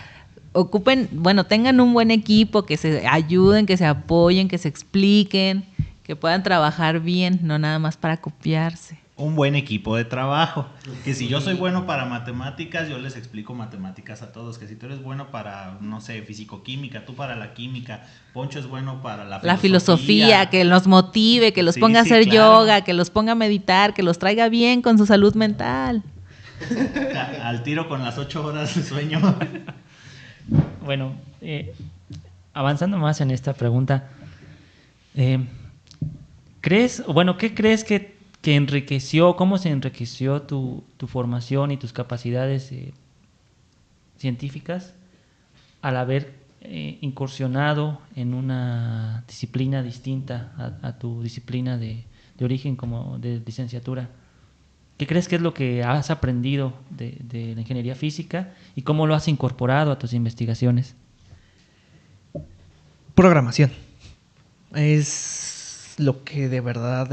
tengan un buen equipo, que se ayuden, que se apoyen, que se expliquen, que puedan trabajar bien, no nada más para copiarse.
Un buen equipo de trabajo. Que si yo soy bueno para matemáticas, yo les explico matemáticas a todos. Que si tú eres bueno para, no sé, fisicoquímica, tú para la química, Poncho es bueno para la
filosofía, que los motive, que los ponga a hacer yoga, que los ponga a meditar, que los traiga bien con su salud mental.
Al tiro con las 8 horas de sueño.
Bueno, avanzando más en esta pregunta, ¿qué crees que enriqueció, cómo se enriqueció tu formación y tus capacidades científicas al haber incursionado en una disciplina distinta a tu disciplina de origen como de licenciatura? ¿Qué crees que es lo que has aprendido de la ingeniería física y cómo lo has incorporado a tus investigaciones?
Programación. Es lo que de verdad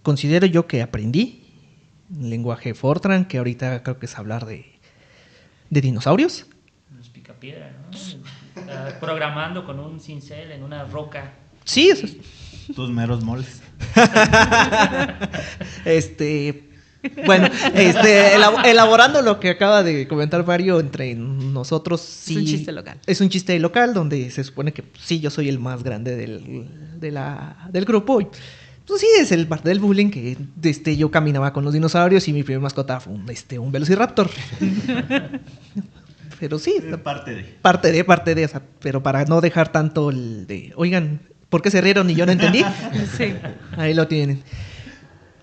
considero yo que aprendí. Lenguaje Fortran, que ahorita creo que es hablar de dinosaurios.
Los picapiedra, ¿no? Programando con un cincel en una roca.
Sí, eso es.
Tus meros moles.
Bueno, elaborando lo que acaba de comentar Mario entre nosotros. Sí,
es un chiste local.
Es un chiste local donde se supone que sí, yo soy el más grande del grupo. Y, pues sí, es el parte del bullying que yo caminaba con los dinosaurios y mi primer mascota fue un Velociraptor. Pero sí. Parte de, o sea, pero para no dejar tanto oigan, ¿por qué se rieron y yo no entendí?
Sí.
Ahí lo tienen.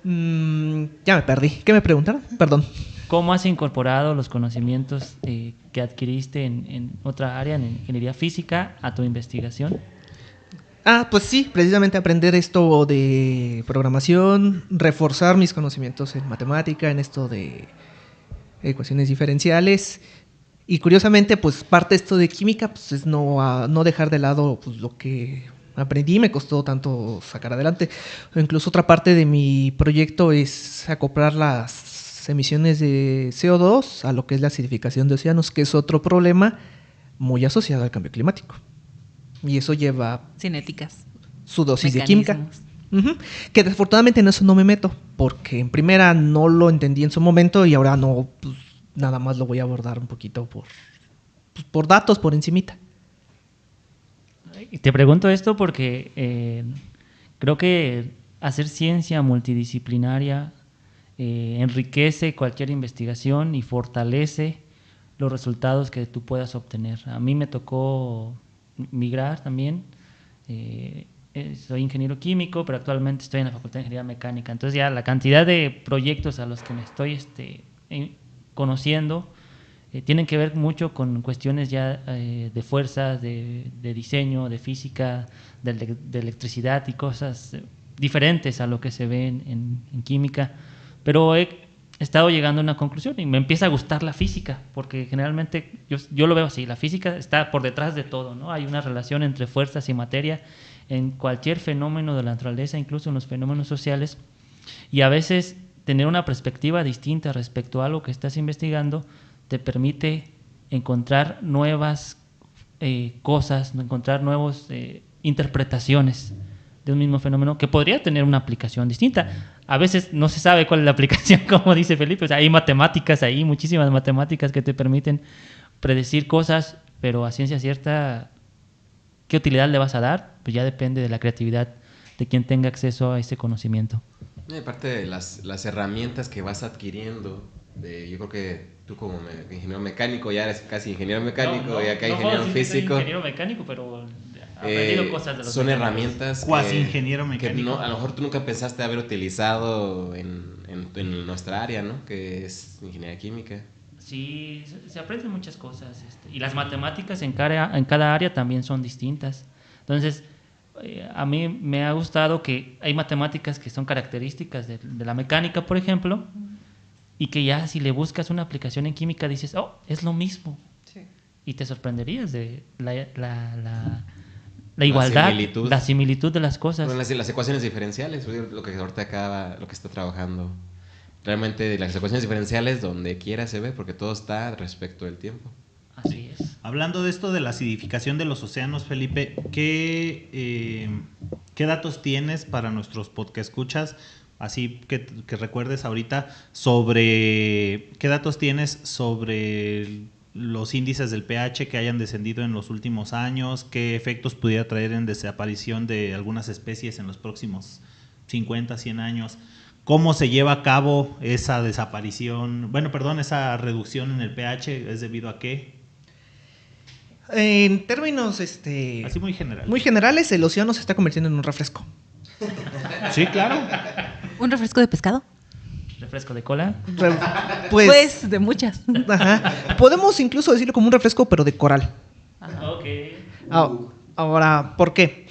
Ya me perdí. ¿Qué me preguntaron? Perdón.
¿Cómo has incorporado los conocimientos que adquiriste en otra área, en ingeniería física, a tu investigación?
Pues sí, precisamente aprender esto de programación, reforzar mis conocimientos en matemática, en esto de ecuaciones diferenciales. Y curiosamente, pues parte de esto de química, pues es no dejar de lado pues, lo que aprendí, me costó tanto sacar adelante. Incluso otra parte de mi proyecto es acoplar las emisiones de CO2 a lo que es la acidificación de océanos, que es otro problema muy asociado al cambio climático. Y eso lleva
cinéticas,
su dosis de química. Que desafortunadamente en eso no me meto, porque en primera no lo entendí en su momento y ahora no, pues, nada más lo voy a abordar un poquito por datos, por encimita.
Te pregunto esto porque creo que hacer ciencia multidisciplinaria enriquece cualquier investigación y fortalece los resultados que tú puedas obtener. A mí me tocó migrar también. Soy ingeniero químico, pero actualmente estoy en la Facultad de Ingeniería Mecánica. Entonces ya la cantidad de proyectos a los que me estoy conociendo tienen que ver mucho con cuestiones ya de fuerzas, de diseño, de física, de electricidad y cosas diferentes a lo que se ve en química. Pero he estado llegando a una conclusión y me empieza a gustar la física, porque generalmente yo lo veo así, la física está por detrás de todo, ¿no? Hay una relación entre fuerzas y materia en cualquier fenómeno de la naturaleza, incluso en los fenómenos sociales, y a veces tener una perspectiva distinta respecto a algo que estás investigando te permite encontrar nuevas cosas, encontrar nuevas interpretaciones de un mismo fenómeno que podría tener una aplicación distinta. A veces no se sabe cuál es la aplicación, como dice Felipe. O sea, hay matemáticas ahí, muchísimas matemáticas que te permiten predecir cosas, pero a ciencia cierta, ¿qué utilidad le vas a dar? Pues ya depende de la creatividad de quien tenga acceso a ese conocimiento.
Y aparte de las herramientas que vas adquiriendo, yo creo que tú como ingeniero mecánico ya eres casi ingeniero mecánico y acá ingeniero físico.
Soy ingeniero mecánico, pero he aprendido cosas de los
son
mecánicos.
Herramientas
cuasi ingeniero mecánico.
Que no, a lo mejor tú nunca pensaste haber utilizado en nuestra área, ¿no? Que es ingeniería química.
Sí, se aprenden muchas cosas. Y las matemáticas en cada área también son distintas. Entonces, a mí me ha gustado que hay matemáticas que son características de la mecánica, por ejemplo, y que ya si le buscas una aplicación en química dices, oh, es lo mismo. Sí. Y te sorprenderías de la igualdad, la similitud de las cosas.
Bueno, las ecuaciones diferenciales, lo que ahorita lo que está trabajando. Realmente las ecuaciones diferenciales donde quiera se ve porque todo está respecto del tiempo.
Así es.
Hablando de esto de la acidificación de los océanos, Felipe, ¿qué datos tienes para nuestros podcast escuchas? Así que recuerdes ahorita sobre qué datos tienes sobre los índices del pH que hayan descendido en los últimos años, qué efectos pudiera traer en desaparición de algunas especies en los próximos 50, 100 años. ¿Cómo se lleva a cabo esa desaparición? Esa reducción en el pH, ¿es debido a qué?
En términos
así muy
generales, el océano se está convirtiendo en un refresco.
Sí, claro.
¿Un refresco de pescado?
¿Refresco de cola?
Pues de muchas.
Ajá. Podemos incluso decirlo como un refresco, pero de coral.
Ajá. Ok.
Ahora, ¿por qué?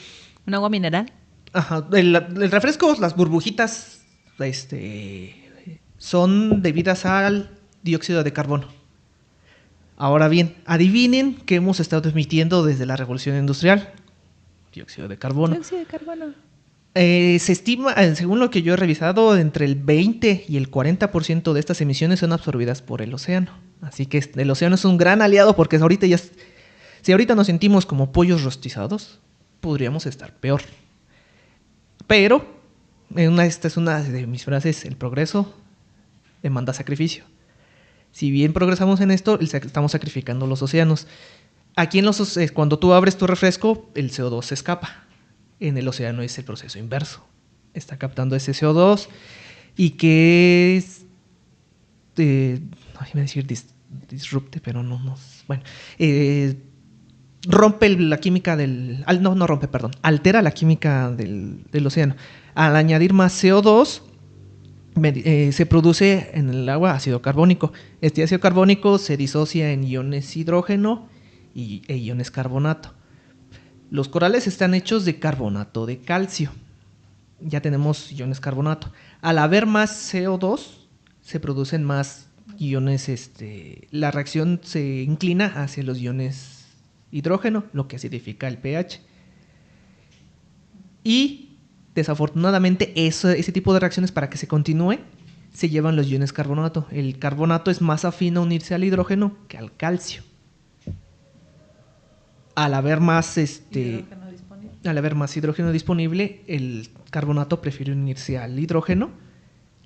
¿Un agua mineral?
Ajá. El refresco, las burbujitas, son debidas al dióxido de carbono. Ahora bien, adivinen qué hemos estado emitiendo desde la revolución industrial. Dióxido de carbono.
Dióxido de carbono.
Se estima, según lo que yo he revisado, entre el 20 y el 40% de estas emisiones son absorbidas por el océano. Así que el océano es un gran aliado porque si ahorita nos sentimos como pollos rostizados, podríamos estar peor. Pero, esta es una de mis frases, el progreso demanda sacrificio. Si bien progresamos en esto, estamos sacrificando los océanos. Aquí cuando tú abres tu refresco, el CO2 se escapa. En el océano es el proceso inverso. Está captando ese CO2 y que es... no iba a decir disrupte, pero no. Bueno, rompe la química del... No rompe, perdón. Altera la química del océano. Al añadir más CO2, se produce en el agua ácido carbónico. Este ácido carbónico se disocia en iones hidrógeno e iones carbonato. Los corales están hechos de carbonato de calcio. Ya tenemos iones carbonato. Al haber más CO2, se producen más iones. La reacción se inclina hacia los iones hidrógeno, lo que acidifica el pH. Y desafortunadamente ese tipo de reacciones, para que se continúe, se llevan los iones carbonato. El carbonato es más afín a unirse al hidrógeno que al calcio. Al haber más hidrógeno disponible, el carbonato prefiere unirse al hidrógeno,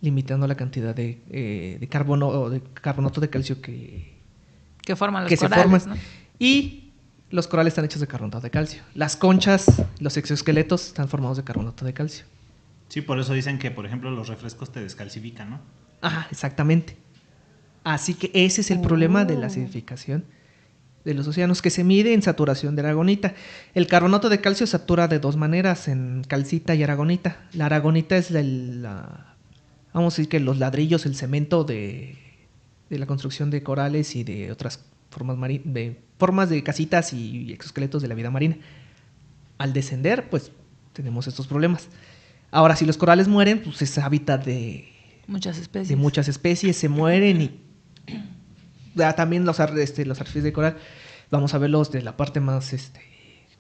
limitando la cantidad de carbonato de calcio que
forman los corales, ¿no?
Y los corales están hechos de carbonato de calcio. Las conchas, los exoesqueletos están formados de carbonato de calcio.
Sí, por eso dicen que, por ejemplo, los refrescos te descalcifican, ¿no?
Ajá, exactamente. Así que ese es el problema de la acidificación de los océanos, que se mide en saturación de aragonita. El carbonato de calcio satura de dos maneras, en calcita y aragonita. La aragonita es vamos a decir que los ladrillos, el cemento de la construcción de corales y de otras formas de casitas y exoesqueletos de la vida marina. Al descender, pues tenemos estos problemas. Ahora, si los corales mueren, pues es hábitat de
Muchas especies.
de muchas especies, se mueren y también los arrecifes de coral, vamos a verlos de la parte más,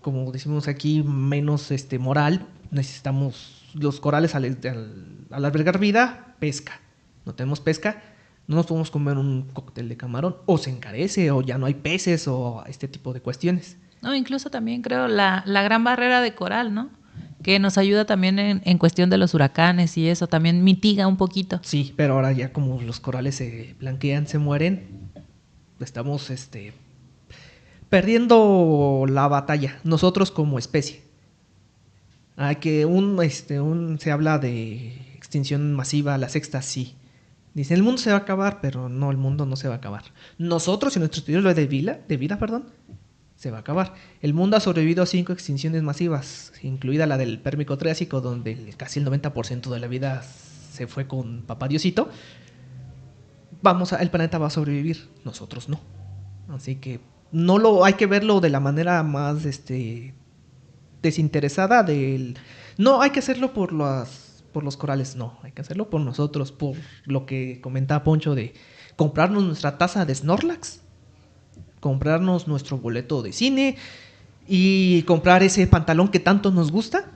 como decimos aquí, menos moral. Necesitamos los corales al albergar vida, pesca. No tenemos pesca, no nos podemos comer un cóctel de camarón, o se encarece, o ya no hay peces, o este tipo de cuestiones.
No, incluso también creo la gran barrera de coral, ¿no? Que nos ayuda también en cuestión de los huracanes y eso, también mitiga un poquito.
Sí, pero ahora ya como los corales se blanquean, se mueren, estamos perdiendo la batalla, nosotros como especie. Hay que se habla de extinción masiva, la sexta sí. Dicen, el mundo se va a acabar, pero no, el mundo no se va a acabar. Nosotros, en nuestro estudio de vida, se va a acabar. El mundo ha sobrevivido a 5 extinciones masivas, incluida la del Pérmico-Triásico, donde casi el 90% de la vida se fue con Papá Diosito. El planeta va a sobrevivir, nosotros no. Así que hay que verlo de la manera más desinteresada no hay que hacerlo por los corales, no, hay que hacerlo por nosotros, por lo que comentaba Poncho de comprarnos nuestra taza de Snorlax, comprarnos nuestro boleto de cine y comprar ese pantalón que tanto nos gusta.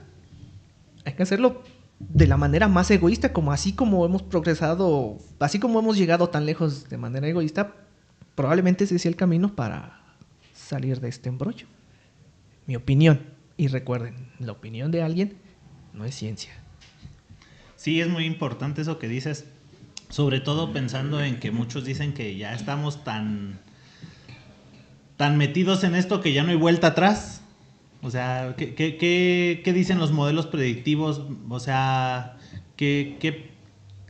Hay que hacerlo de la manera más egoísta, así como hemos progresado, así como hemos llegado tan lejos de manera egoísta, probablemente ese sea el camino para salir de este embrollo. Mi opinión, y recuerden, la opinión de alguien no es ciencia.
Sí, es muy importante eso que dices, sobre todo pensando en que muchos dicen que ya estamos tan metidos en esto que ya no hay vuelta atrás. O sea, ¿qué dicen los modelos predictivos? O sea, ¿qué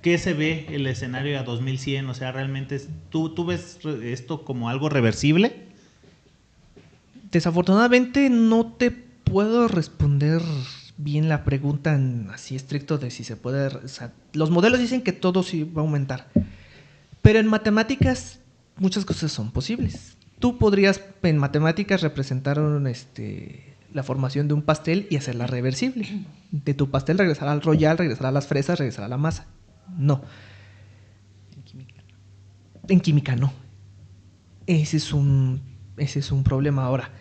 se ve el escenario a 2100? O sea, ¿realmente tú ves esto como algo reversible?
Desafortunadamente no te puedo responder bien la pregunta así estricto de si se puede. O sea, los modelos dicen que todo sí va a aumentar, pero en matemáticas muchas cosas son posibles. Tú podrías en matemáticas representar la formación de un pastel y hacerla reversible. De tu pastel regresar al royal, regresar a las fresas, regresar a la masa. No. En química no. Ese es un problema ahora.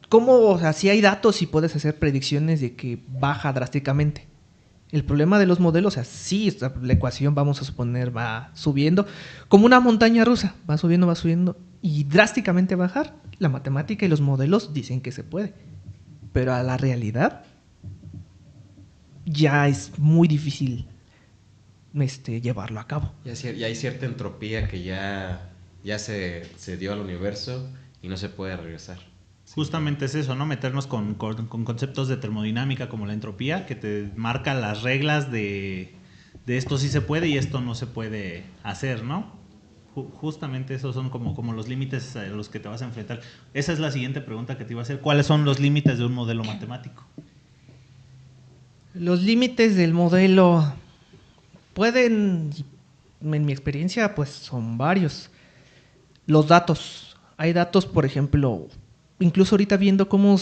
¿Cómo? O sea, si hay datos y puedes hacer predicciones de que baja drásticamente. El problema de los modelos, o sea, sí, la ecuación, vamos a suponer, va subiendo, como una montaña rusa, va subiendo, y drásticamente bajar. La matemática y los modelos dicen que se puede, pero a la realidad ya es muy difícil llevarlo a cabo.
Ya hay cierta entropía que ya se dio al universo y no se puede regresar.
Justamente es eso, ¿no? Meternos con conceptos de termodinámica como la entropía, que te marca las reglas de esto sí se puede y esto no se puede hacer, ¿no? Justamente esos son como los límites a los que te vas a enfrentar. Esa es la siguiente pregunta que te iba a hacer. ¿Cuáles son los límites de un modelo matemático?
Los límites del modelo pueden, en mi experiencia, pues son varios. Los datos. Hay datos, por ejemplo, incluso ahorita viendo cómo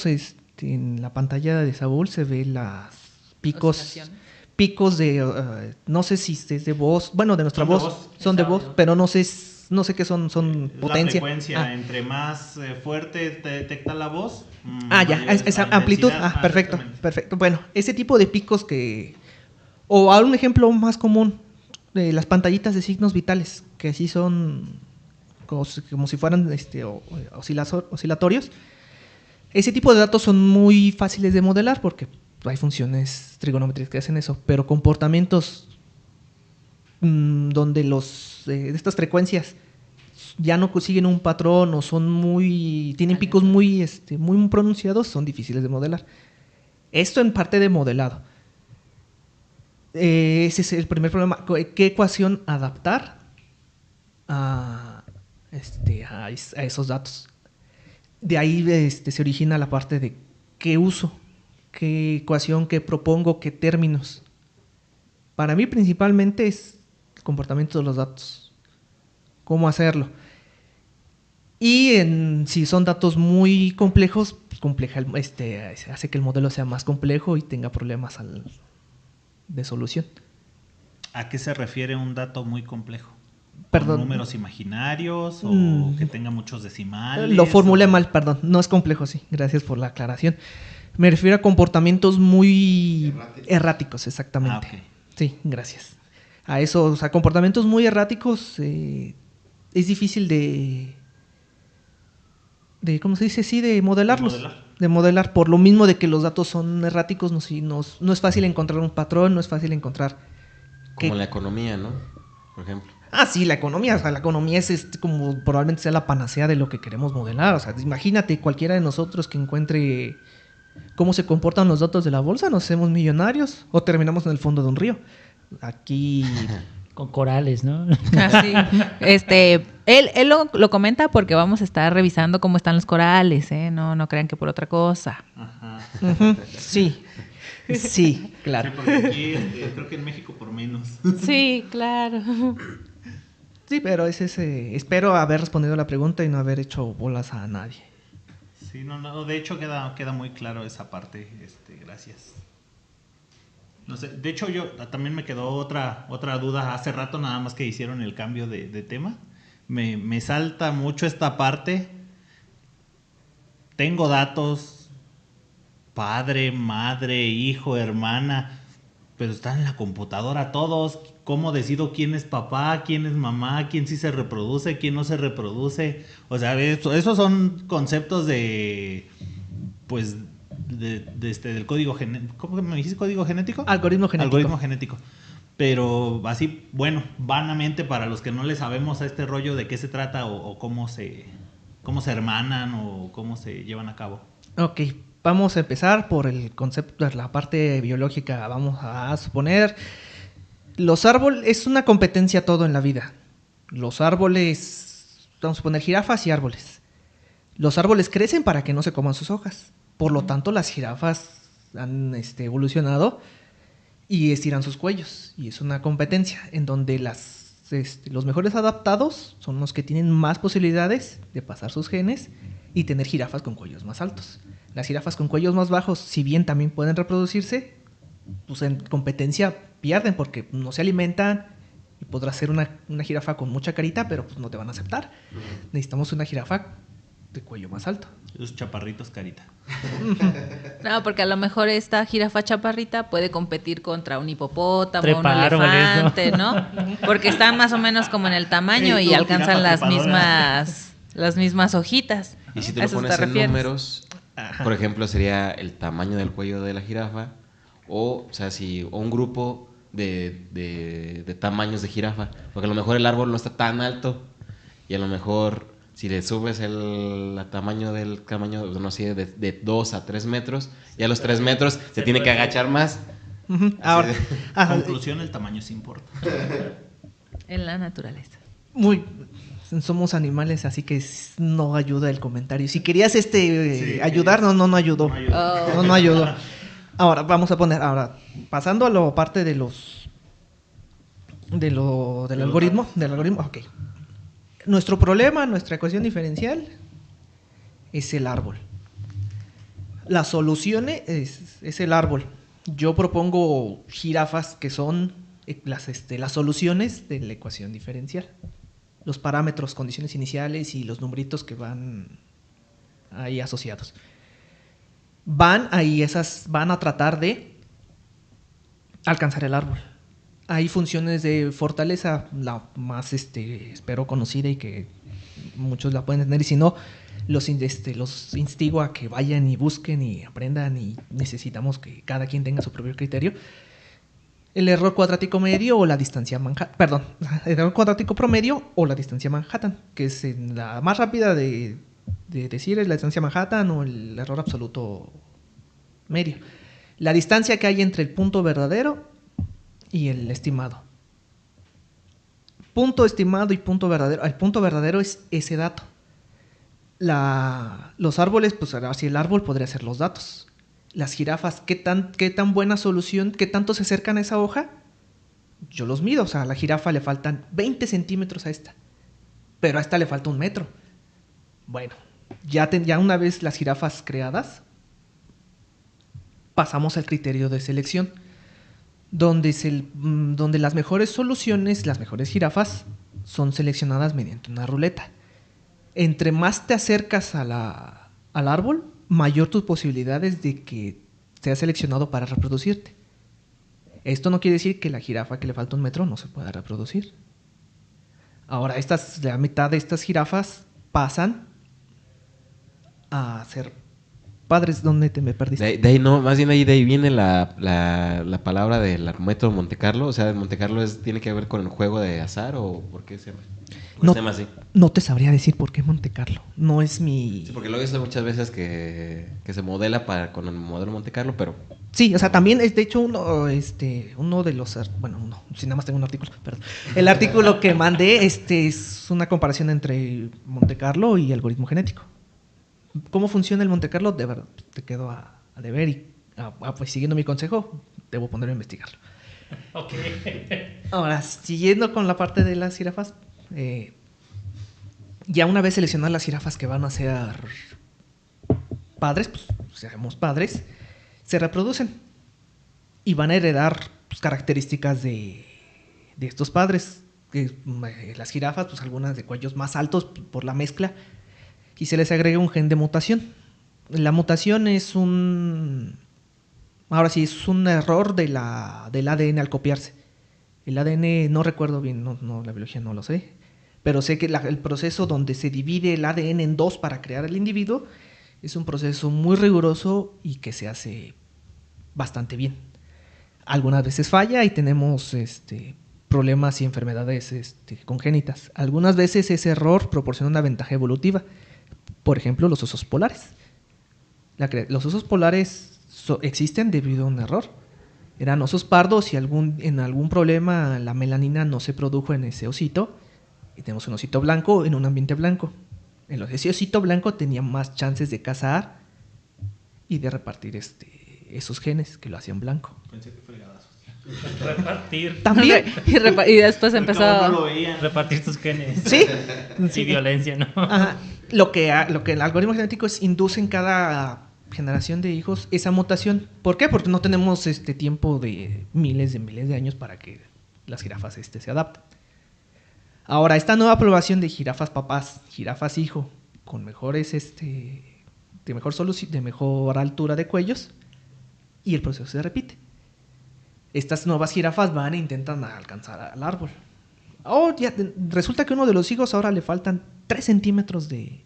en la pantalla de Saúl se ve las picos de, no sé si es de voz, bueno, de nuestra voz, son de voz, pero no sé qué son potencia.
La frecuencia, entre más fuerte te detecta la voz.
Ya, esa amplitud, perfecto. Bueno, ese tipo de picos o a un ejemplo más común, las pantallitas de signos vitales, que así son como si fueran oscilatorios. Ese tipo de datos son muy fáciles de modelar porque hay funciones trigonométricas que hacen eso, pero comportamientos donde de estas frecuencias ya no siguen un patrón o tienen picos muy pronunciados, son difíciles de modelar. Esto en parte de modelado. Ese es el primer problema. ¿Qué ecuación adaptar a esos datos? De ahí se origina la parte de qué uso, qué ecuación, qué propongo, qué términos. Para mí principalmente es el comportamiento de los datos, cómo hacerlo. Y si son datos muy complejos, hace que el modelo sea más complejo y tenga problemas de solución.
¿A qué se refiere un dato muy complejo?
Perdón.
¿Con números imaginarios o que tenga muchos decimales?
Lo formulé
o...
mal, perdón. No es complejo, sí. Gracias por la aclaración. Me refiero a comportamientos muy erráticos, exactamente.
Ah, ok.
Sí, gracias. A eso, o sea, comportamientos muy erráticos es difícil de ¿cómo se dice? Sí, de modelarlos. De modelar, por lo mismo de que los datos son erráticos, no es fácil encontrar un patrón, no es fácil encontrar...
Como la economía, ¿no? Por ejemplo.
Ah, sí, la economía. O sea, la economía es como probablemente sea la panacea de lo que queremos modelar. O sea, imagínate cualquiera de nosotros que encuentre cómo se comportan los datos de la bolsa, nos hacemos millonarios o terminamos en el fondo de un río. Aquí...
Con corales, ¿no?
Así. Él lo comenta porque vamos a estar revisando cómo están los corales, ¿eh? No crean que por otra cosa.
Ajá.
Ujú, sí, sí, claro.
Sí, porque aquí creo que en México por menos.
Sí, claro.
Sí, pero espero haber respondido a la pregunta y no haber hecho bolas a nadie.
Sí, no, de hecho queda muy claro esa parte, gracias. No sé, de hecho yo también me quedó otra duda hace rato, nada más que hicieron el cambio de tema. Me salta mucho esta parte. Tengo datos, padre, madre, hijo, hermana, pero están en la computadora todos. ¿Cómo decido quién es papá, quién es mamá, quién sí se reproduce, quién no se reproduce? O sea, esos son conceptos pues, del código genético. ¿Cómo me dijiste código genético?
Algoritmo genético.
Algoritmo genético. Pero así, bueno, vanamente para los que no le sabemos a este rollo de qué se trata o cómo se hermanan o cómo se llevan a cabo.
Ok, vamos a empezar por el concepto de la parte biológica. Vamos a suponer, los árboles, es una competencia todo en la vida. Los árboles, vamos a poner jirafas y árboles. Los árboles crecen para que no se coman sus hojas. Por lo tanto, las jirafas han evolucionado y estiran sus cuellos. Y es una competencia en donde los mejores adaptados son los que tienen más posibilidades de pasar sus genes y tener jirafas con cuellos más altos. Las jirafas con cuellos más bajos, si bien también pueden reproducirse, pues en competencia pierden porque no se alimentan y podrás ser una jirafa con mucha carita, pero pues no te van a aceptar. Necesitamos una jirafa de cuello más alto.
Esos chaparritos carita.
No, porque a lo mejor esta jirafa chaparrita puede competir contra un hipopótamo,
Trepar,
un elefante, ¿no? Porque están más o menos como en el tamaño y alcanzan las mismas hojitas.
Y si te
¿A
lo
eso
pones
te
en
refieres?
números, por ejemplo, sería el tamaño del cuello de la jirafa, o sea, o un grupo de tamaños de jirafa, porque a lo mejor el árbol no está tan alto y a lo mejor si le subes el tamaño, no sé, de 2 a 3 metros, y a los 3 metros se tiene que agachar más.
Uh-huh. Ahora,
conclusión, el tamaño sí importa.
En la naturaleza.
Somos animales, así que no ayuda el comentario. Si querías ayudar, no ayudó. No ayudó. Ahora, vamos a poner, pasando a la parte del algoritmo, ok. Nuestro problema, nuestra ecuación diferencial es el árbol. La solución es el árbol. Yo propongo jirafas que son las soluciones de la ecuación diferencial. Los parámetros, condiciones iniciales y los numeritos que van ahí asociados. Van a tratar de alcanzar el árbol. Hay funciones de fortaleza, la más espero conocida y que muchos la pueden tener, y si no, los instigo a que vayan y busquen y aprendan, y necesitamos que cada quien tenga su propio criterio. El error cuadrático medio o la distancia Manhattan, el error cuadrático promedio o la distancia Manhattan, que es la más rápida de decir es la distancia Manhattan, o el error absoluto medio. La distancia que hay entre el punto verdadero y el estimado. Punto estimado y punto verdadero. El punto verdadero es ese dato. Los árboles, pues si el árbol podría ser los datos. Las jirafas, ¿qué tan buena solución, qué tanto se acercan a esa hoja? Yo los mido, o sea, a la jirafa le faltan 20 centímetros a esta, pero a esta le falta 1 metro. Bueno, ya una vez las jirafas creadas, pasamos al criterio de selección. donde las mejores soluciones, las mejores jirafas, son seleccionadas mediante una ruleta. Entre más te acercas al árbol, mayor tus posibilidades de que seas seleccionado para reproducirte. Esto no quiere decir que la jirafa que le falta 1 metro no se pueda reproducir. Ahora, la mitad de estas jirafas pasan a ser padres. ¿Dónde me perdiste?
De ahí no, más bien de ahí viene la palabra del método Monte Carlo. O sea, Monte Carlo tiene que ver con el juego de azar, o por qué se llama,
No,
se llama así.
No te sabría decir por qué Monte Carlo. No es mi...
Sí, porque lo he visto muchas veces que se modela con el modelo Monte Carlo, pero...
Sí, o sea, también es de hecho uno de los... Bueno, si nada más tengo un artículo, perdón. El artículo que mandé es una comparación entre Monte Carlo y algoritmo genético. ¿Cómo funciona el Monte Carlo? De verdad, te quedo a deber y pues siguiendo mi consejo, debo ponerme a investigarlo.
Ok.
Ahora, siguiendo con la parte de las jirafas, ya una vez seleccionadas las jirafas que van a ser padres, pues seamos padres, se reproducen y van a heredar pues, características de estos padres. Las jirafas, pues algunas de cuellos más altos por la mezcla, y se les agrega un gen de mutación. La mutación es un error del ADN al copiarse. El ADN, no recuerdo bien, no, la biología no lo sé, pero sé que el proceso donde se divide el ADN en 2 para crear el individuo es un proceso muy riguroso y que se hace bastante bien. Algunas veces falla y tenemos problemas y enfermedades congénitas. Algunas veces ese error proporciona una ventaja evolutiva. Por ejemplo, los osos polares. Los osos polares existen debido a un error. Eran osos pardos y en algún problema la melanina no se produjo en ese osito. Y tenemos un osito blanco en un ambiente blanco. Ese osito blanco tenía más chances de cazar y de repartir esos genes que lo hacían blanco.
Pensé que fregadazos.
Repartir.
También.
Y después empezó
No
a...
lo veían.
Repartir tus genes.
Sí.
Sí, violencia, ¿no?
Ajá. Lo que el algoritmo genético induce en cada generación de hijos esa mutación. ¿Por qué? Porque no tenemos tiempo de miles de años para que las jirafas se adapten. Ahora, esta nueva población de jirafas papás, jirafas hijo, con mejores de mejor altura de cuellos, y el proceso se repite. Estas nuevas jirafas van e intentan alcanzar al árbol. Resulta que a uno de los hijos ahora le faltan 3 centímetros de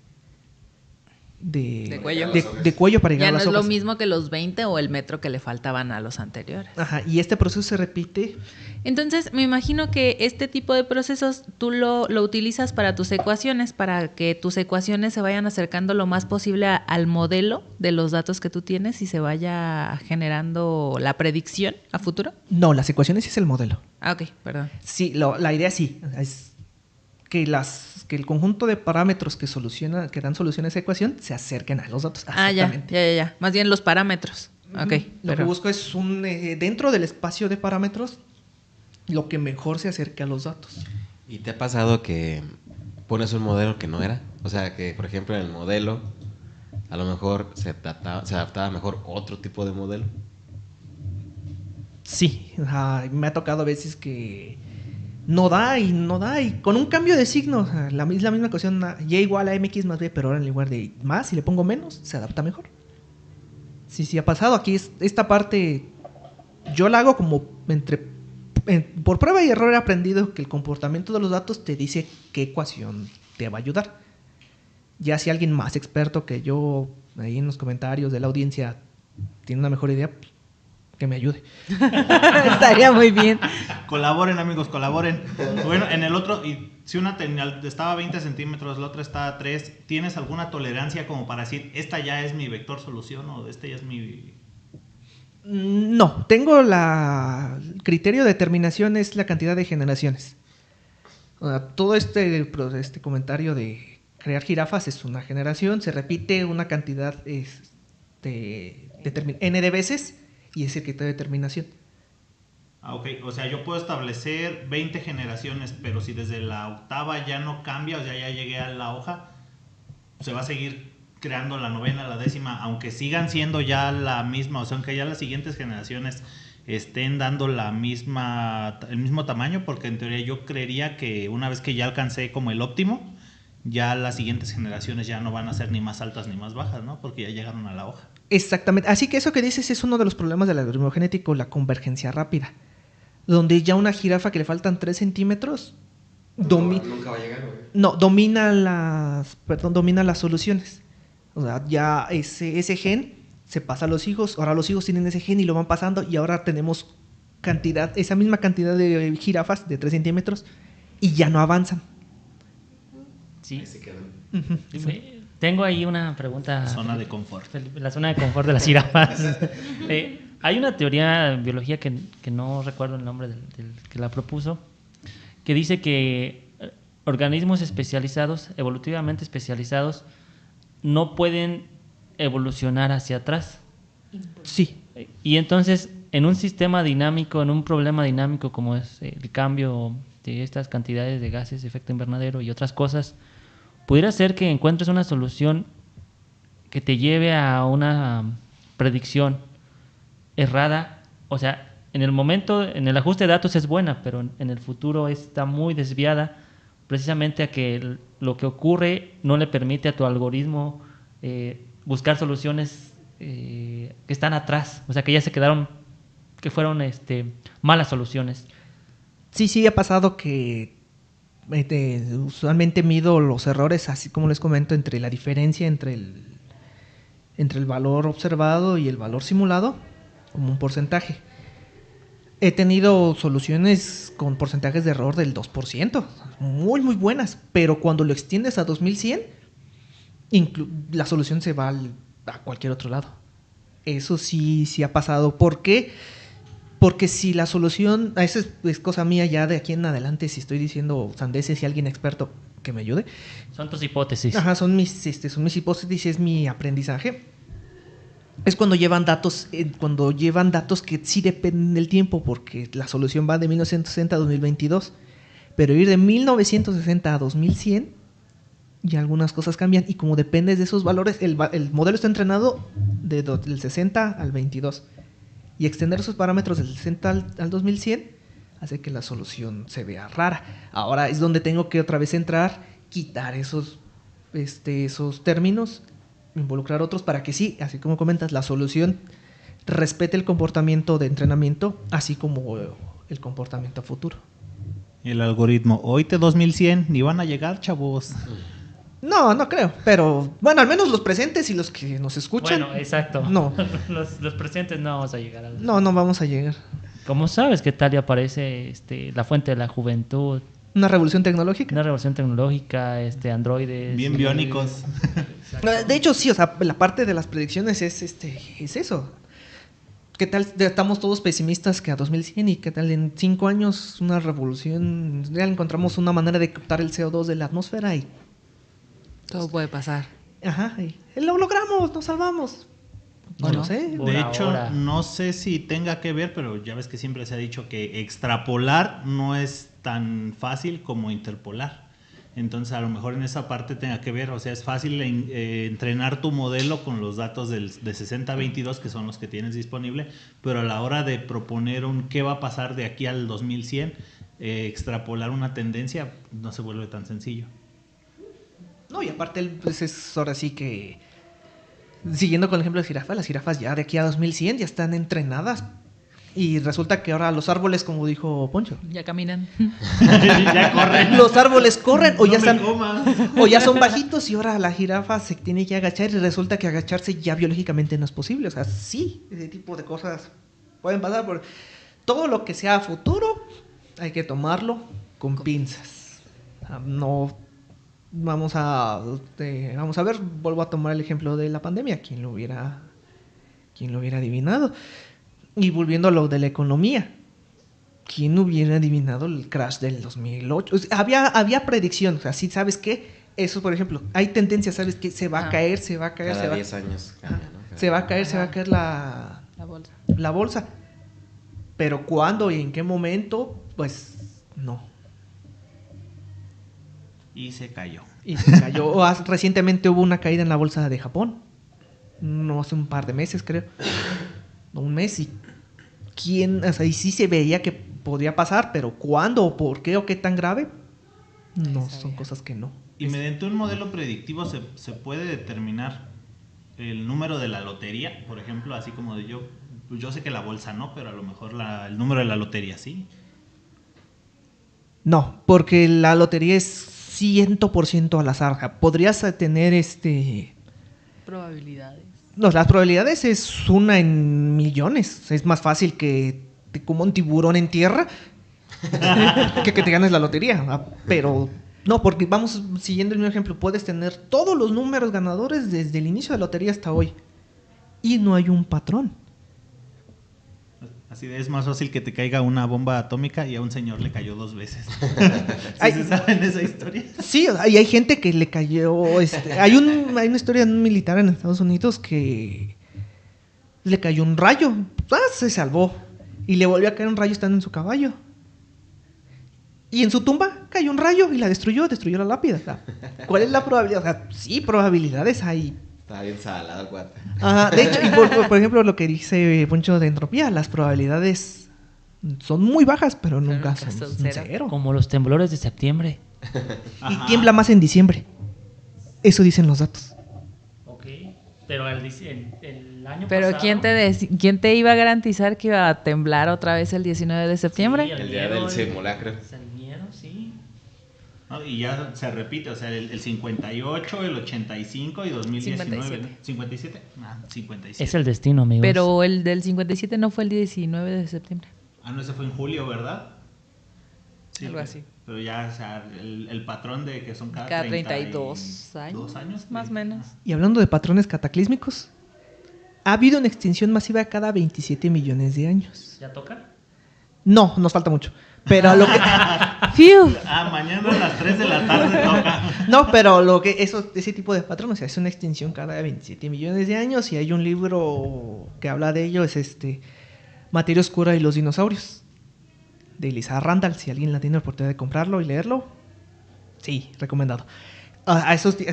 cuello.
De cuello para llegar
Ya
a
no
las
es lo
hojas.
mismo que los 20 o el metro que le faltaban a los anteriores.
Ajá, y este proceso se repite.
Entonces, me imagino que este tipo de procesos tú lo utilizas para tus ecuaciones, para que tus ecuaciones se vayan acercando lo más posible al modelo de los datos que tú tienes y se vaya generando la predicción a futuro.
No, las ecuaciones es el modelo.
Ah, ok, perdón.
Sí, la idea sí, es que el conjunto de parámetros que dan solución a esa ecuación se acerquen a los datos.
Ah, ya. Más bien los parámetros. Ok.
Lo que busco es dentro del espacio de parámetros, lo que mejor se acerque a los datos.
¿Y te ha pasado que pones un modelo que no era? O sea, que por ejemplo en el modelo a lo mejor se adaptaba mejor otro tipo de modelo.
Sí, me ha tocado a veces que no da y con un cambio de signo, es la misma ecuación, y igual a mx más b, pero ahora en lugar de más, si le pongo menos, se adapta mejor. Sí, ha pasado. Aquí esta parte yo la hago como por prueba y error. He aprendido que el comportamiento de los datos te dice qué ecuación te va a ayudar. Ya si alguien más experto que yo, ahí en los comentarios de la audiencia, tiene una mejor idea, pues, que me ayude.
Estaría muy bien.
Colaboren, amigos, colaboren. Bueno, en el otro, y si una estaba a 20 centímetros, la otra está a 3, ¿tienes alguna tolerancia como para decir, esta ya es mi vector solución o este ya es mi...?
No, tengo el criterio de determinación es la cantidad de generaciones. Todo este comentario de crear jirafas es una generación, se repite una cantidad n de veces, y es el criterio de determinación.
Ah, ok. O sea, yo puedo establecer 20 generaciones, pero si desde la octava ya no cambia, o sea, ya llegué a la hoja, se va a seguir creando la novena, la décima, aunque sigan siendo ya la misma, o sea, aunque ya las siguientes generaciones estén dando el mismo tamaño, porque en teoría yo creería que una vez que ya alcancé como el óptimo, ya las siguientes generaciones ya no van a ser ni más altas ni más bajas, ¿no? Porque ya llegaron a la hoja.
Exactamente. Así que eso que dices es uno de los problemas del algoritmo genético, la convergencia rápida. Donde ya una jirafa que le faltan 3 centímetros
nunca va a llegar, güey.
No, domina las soluciones. O sea, ya ese gen se pasa a los hijos, ahora los hijos tienen ese gen y lo van pasando y ahora tenemos esa misma cantidad de jirafas de 3 centímetros y ya no avanzan.
Sí.
Ahí se quedan.
Ujú.
Tengo ahí una pregunta.
Zona de confort.
La zona de confort de las jirafas. Hay una teoría en biología que no recuerdo el nombre del que la propuso, que dice que organismos especializados, evolutivamente especializados, no pueden evolucionar hacia atrás.
Sí.
Y entonces, en un sistema dinámico, en un problema dinámico como es el cambio de estas cantidades de gases de efecto invernadero y otras cosas, pudiera ser que encuentres una solución que te lleve a una predicción errada. O sea, en el momento, en el ajuste de datos es buena, pero en el futuro está muy desviada, precisamente a que lo que ocurre no le permite a tu algoritmo buscar soluciones que están atrás, o sea, que ya se quedaron, que fueron malas soluciones.
Sí, ha pasado que usualmente mido los errores, así como les comento, entre la diferencia entre el valor observado y el valor simulado, como un porcentaje. He tenido soluciones con porcentajes de error del 2%, muy, muy buenas, pero cuando lo extiendes a 2100, la solución se va a cualquier otro lado. Eso sí ha pasado. ¿Por qué? Porque si la solución, esa es cosa mía ya de aquí en adelante, si estoy diciendo sandeces, si alguien experto que me ayude.
Son tus hipótesis.
Ajá, son mis hipótesis, es mi aprendizaje. Es cuando llevan datos que sí dependen del tiempo, porque la solución va de 1960 a 2022, pero ir de 1960 a 2100 y algunas cosas cambian, y como dependes de esos valores, el modelo está entrenado del 60 al 22. Y extender esos parámetros del 60 al 2100 hace que la solución se vea rara. Ahora es donde tengo que otra vez entrar, quitar esos términos, involucrar otros para que sí, así como comentas, la solución respete el comportamiento de entrenamiento, así como el comportamiento futuro.
El algoritmo, hoy te 2100, ni van a llegar, chavos.
No creo, pero bueno, al menos los presentes y los que nos escuchan.
Bueno, exacto.
No.
los presentes no vamos a llegar al...
No vamos a llegar.
¿Cómo sabes qué tal y aparece la fuente de la juventud?
Una revolución tecnológica.
Una revolución tecnológica, androides.
Bien biónicos.
De hecho, sí, o sea, la parte de las predicciones es eso. ¿Qué tal? Estamos todos pesimistas que a 2100 y qué tal en 5 años una revolución, ya encontramos una manera de captar el CO2 de la atmósfera y
Todo puede pasar.
ajá, y lo logramos, nos salvamos. No lo sé.
Por
De hecho,
ahora.
no sé si tenga que ver, pero ya ves que siempre se ha dicho que extrapolar no es tan fácil como interpolar. Entonces, a lo mejor en esa parte tenga que ver, o sea, es fácil entrenar tu modelo con los datos de 60-22, que son los que tienes disponible, pero a la hora de proponer qué va a pasar de aquí al 2100, extrapolar una tendencia no se vuelve tan sencillo.
No, y aparte, pues es ahora sí que, siguiendo con el ejemplo de las jirafas ya de aquí a 2100 ya están entrenadas. Y resulta que ahora los árboles, como dijo Poncho,
Ya caminan.
Ya corren.
los árboles corren o
No
ya
me
están
comas.
o ya son bajitos y ahora la jirafa se tiene que agachar y resulta que agacharse ya biológicamente no es posible. O sea, sí, ese tipo de cosas pueden pasar. Por todo lo que sea futuro hay que tomarlo con pinzas. No vamos a ver, vuelvo a tomar el ejemplo de la pandemia. ¿Quién lo hubiera adivinado? Y volviendo a lo de la economía, ¿quién hubiera adivinado el crash del 2008? O sea, había predicción, o sea, sí, ¿sabes qué? Eso, por ejemplo, hay tendencias, ¿sabes qué? Se va a caer.
Cada 10 años cambia, ¿no?
Se va a caer
La bolsa.
la bolsa. Pero ¿cuándo y en qué momento? Pues no.
Y se cayó.
Y se cayó. Recientemente hubo una caída en la bolsa de Japón. No hace un par de meses, creo. Un mes y quién, o sea, y sí se veía que podría pasar, pero ¿cuándo o por qué o qué tan grave? No, son cosas que no.
Y mediante un modelo predictivo se puede determinar el número de la lotería, por ejemplo, así como de yo sé que la bolsa no, pero a lo mejor el número de la lotería sí.
No, porque la lotería es 100% al azar. O sea, podrías tener
Probabilidades.
No, las probabilidades es 1 en millones. Es más fácil que te coma un tiburón en tierra que te ganes la lotería. Pero no, porque vamos siguiendo el mismo ejemplo. Puedes tener todos los números ganadores desde el inicio de la lotería hasta hoy. Y no hay un patrón.
Así es más fácil que te caiga una bomba atómica y a un señor le cayó 2 veces.
Ay,
¿Sí saben esa historia?
Sí, y hay gente que le cayó. Hay una historia de un militar en Estados Unidos que le cayó un rayo. Se salvó. Y le volvió a caer un rayo estando en su caballo. Y en su tumba cayó un rayo y la destruyó la lápida. O sea, ¿cuál es la probabilidad? O sea, sí, probabilidades hay.
Está bien salado, cuate.
De hecho, y por ejemplo, lo que dice Poncho de entropía, las probabilidades son muy bajas, pero nunca son cero.
Como los temblores de septiembre.
Y tiembla más en diciembre. Eso dicen los datos.
Ok, pero el año
Pero
pasado...
¿quién te iba a garantizar que iba a temblar otra vez el 19 de septiembre?
Sí,
El día del simulacro.
El miedo, sí.
¿No? Y ya se repite, o sea, el 58, el 85 y 2019. 57. 57.
Es el destino, amigos.
Pero el del 57 no fue el 19 de septiembre.
No, ese fue en julio, ¿verdad? Sí,
Algo así.
Pero ya, o sea, el patrón de que son cada
32 años, más o menos.
Y hablando de patrones cataclísmicos, ha habido una extinción masiva cada 27 millones de años.
¿Ya toca?
No, nos falta mucho. Pero a lo que...
¡Fiu!
Mañana a las 3 de la tarde toca.
No, pero ese tipo de patrones, o sea, es una extinción cada 27 millones de años y hay un libro que habla de ello, es Materia Oscura y los Dinosaurios, de Elisa Randall. Si alguien la tiene la oportunidad de comprarlo y leerlo, sí, recomendado.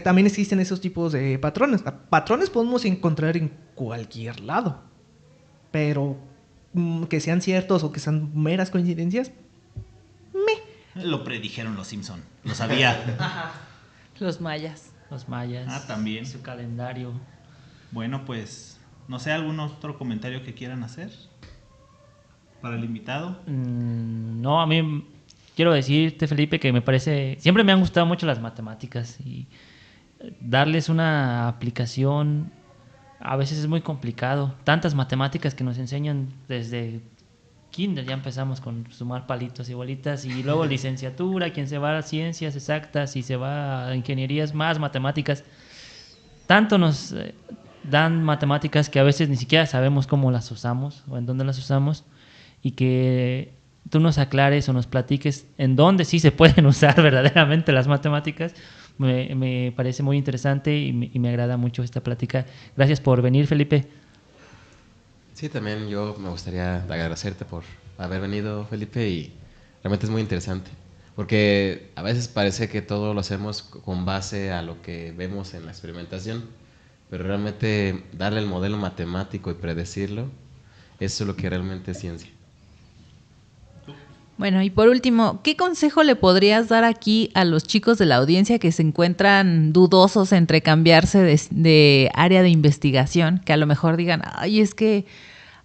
También existen esos tipos de patrones. Patrones podemos encontrar en cualquier lado, pero que sean ciertos o que sean meras coincidencias,
Lo predijeron los Simpson, lo sabía.
Los mayas.
Los mayas.
También.
Su calendario.
Bueno, pues, no sé, ¿algún otro comentario que quieran hacer para el invitado?
No, a mí quiero decirte, Felipe, que me parece... Siempre me han gustado mucho las matemáticas y darles una aplicación a veces es muy complicado. Tantas matemáticas que nos enseñan desde kinder, ya empezamos con sumar palitos y bolitas, y luego licenciatura, quien se va a ciencias exactas y se va a ingenierías, más matemáticas. Tanto nos dan matemáticas que a veces ni siquiera sabemos cómo las usamos o en dónde las usamos, y que tú nos aclares o nos platiques en dónde sí se pueden usar verdaderamente las matemáticas. Me parece muy interesante y me agrada mucho esta plática. Gracias por venir, Felipe.
Sí, también yo me gustaría agradecerte por haber venido, Felipe, y realmente es muy interesante, porque a veces parece que todo lo hacemos con base a lo que vemos en la experimentación, pero realmente darle el modelo matemático y predecirlo, eso es lo que realmente es ciencia.
Bueno, y por último, ¿qué consejo le podrías dar aquí a los chicos de la audiencia que se encuentran dudosos entre cambiarse de área de investigación? Que a lo mejor digan, ay, es que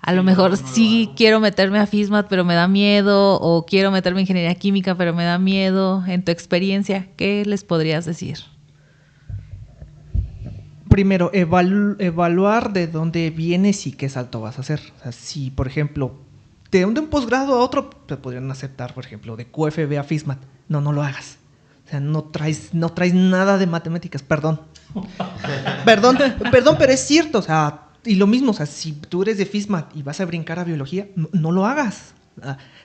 a lo mejor sí quiero meterme a FISMAT, pero me da miedo, o quiero meterme en ingeniería química, pero me da miedo. En tu experiencia, ¿qué les podrías decir?
Primero, evaluar de dónde vienes y qué salto vas a hacer. O sea, si, por ejemplo, de un posgrado a otro, te podrían aceptar, por ejemplo, de QFB a FISMAT. No lo hagas. O sea, no traes nada de matemáticas, perdón. perdón, pero es cierto, o sea, y lo mismo, o sea, si tú eres de FISMAT y vas a brincar a biología, no lo hagas.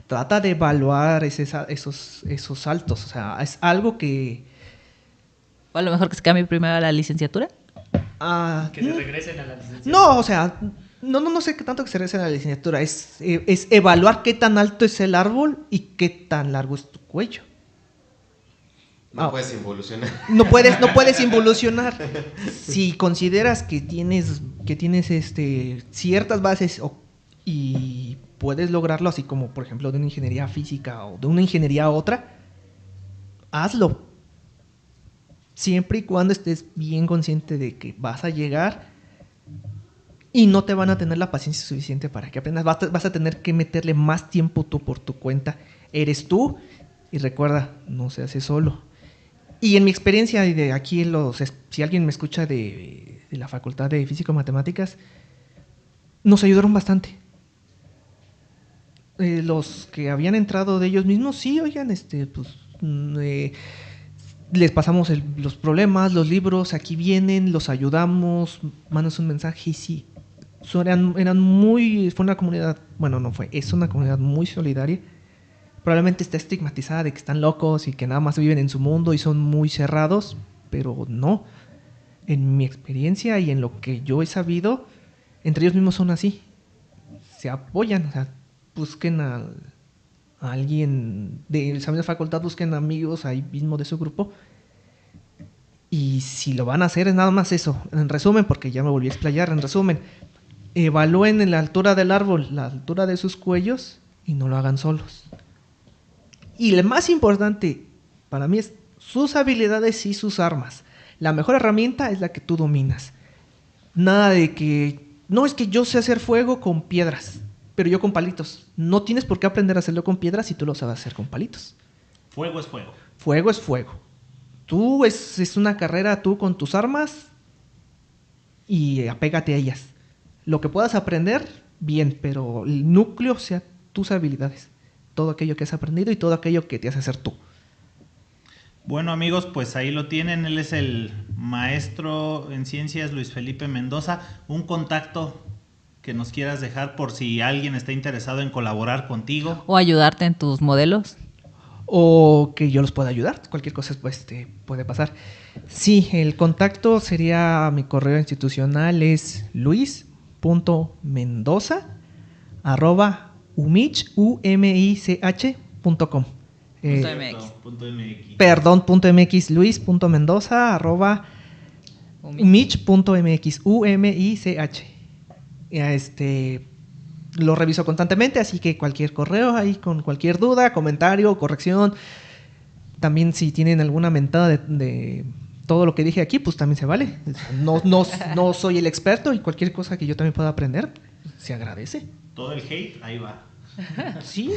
Trata de evaluar esos saltos, o sea, es algo que...
O a lo mejor que se cambie primero a la licenciatura.
Que se regresen a la licenciatura.
No, o sea, no sé qué tanto que se regresen a la licenciatura, es evaluar qué tan alto es el árbol y qué tan largo es tu cuello.
No puedes involucionar.
No puedes involucionar. Si consideras que tienes ciertas bases y puedes lograrlo, así como por ejemplo de una ingeniería física o de una ingeniería a otra, hazlo. Siempre y cuando estés bien consciente de que vas a llegar y no te van a tener la paciencia suficiente para que aprendas. Vas a tener que meterle más tiempo tú por tu cuenta. Eres tú y recuerda, no se hace solo. Y en mi experiencia, y de aquí, si alguien me escucha de la Facultad de Físico-Matemáticas, nos ayudaron bastante. Los que habían entrado de ellos mismos, sí, oigan, les pasamos los problemas, los libros, aquí vienen, los ayudamos, mandas un mensaje y sí. Fue una comunidad, es una comunidad muy solidaria. Probablemente está estigmatizada de que están locos y que nada más viven en su mundo y son muy cerrados, pero no. En mi experiencia y en lo que yo he sabido, entre ellos mismos son así. Se apoyan, o sea, busquen a alguien de esa misma facultad, busquen amigos ahí mismo de su grupo. Y si lo van a hacer es nada más eso. En resumen, porque ya me volví a explayar, en resumen, evalúen en la altura del árbol, la altura de sus cuellos y no lo hagan solos. Y lo más importante para mí es sus habilidades y sus armas. La mejor herramienta es la que tú dominas. Nada de que, no, es que yo sé hacer fuego con piedras, pero yo con palitos. No tienes por qué aprender a hacerlo con piedras si tú lo sabes hacer con palitos.
Fuego es fuego.
Fuego es fuego. Tú es una carrera tú con tus armas y apégate a ellas. Lo que puedas aprender, bien, pero el núcleo sea tus habilidades. Todo aquello que has aprendido y todo aquello que te hace ser tú.
Bueno, amigos, pues ahí lo tienen. Él es el maestro en ciencias Luis Felipe Mendoza. Un contacto que nos quieras dejar por si alguien está interesado en colaborar contigo.
O ayudarte en tus modelos.
O que yo los pueda ayudar. Cualquier cosa puede pasar. Sí, el contacto sería, mi correo institucional es luis.mendoza@umich.com. .mx, luis.mendoza@umich.mx, umich. Lo reviso constantemente, así que cualquier correo ahí con cualquier duda, comentario, corrección. También si tienen alguna mentada de todo lo que dije aquí, pues también se vale. No soy el experto y cualquier cosa que yo también pueda aprender, se agradece.
Todo el hate, ahí va.
Sí.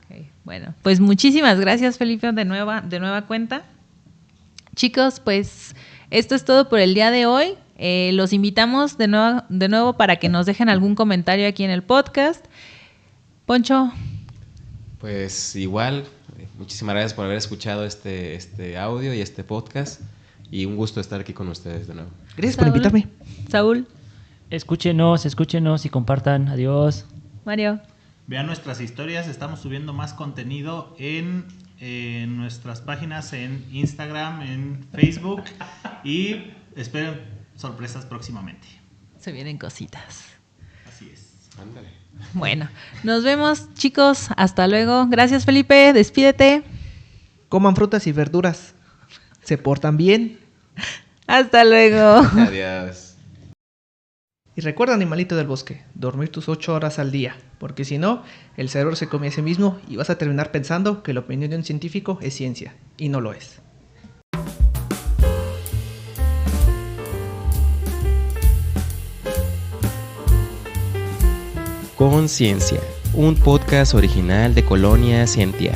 Okay, bueno, pues muchísimas gracias, Felipe, de nueva cuenta. Chicos, pues esto es todo por el día de hoy. Los invitamos de nuevo para que nos dejen algún comentario aquí en el podcast. Poncho.
Pues igual, muchísimas gracias por haber escuchado este audio y este podcast. Y un gusto estar aquí con ustedes de nuevo.
Gracias por invitarme.
Saúl.
Escúchenos y compartan. Adiós.
Mario.
Vean nuestras historias. Estamos subiendo más contenido en nuestras páginas en Instagram, en Facebook. Y esperen sorpresas próximamente.
Se vienen cositas.
Así es.
Ándale.
Bueno, nos vemos, chicos. Hasta luego. Gracias, Felipe. Despídete.
Coman frutas y verduras. Se portan bien.
Hasta luego.
Adiós.
Y recuerda, animalito del bosque, dormir tus 8 horas al día, porque si no, el cerebro se come a sí mismo y vas a terminar pensando que la opinión de un científico es ciencia, y no lo es.
Conciencia, un podcast original de Colonia Scientia.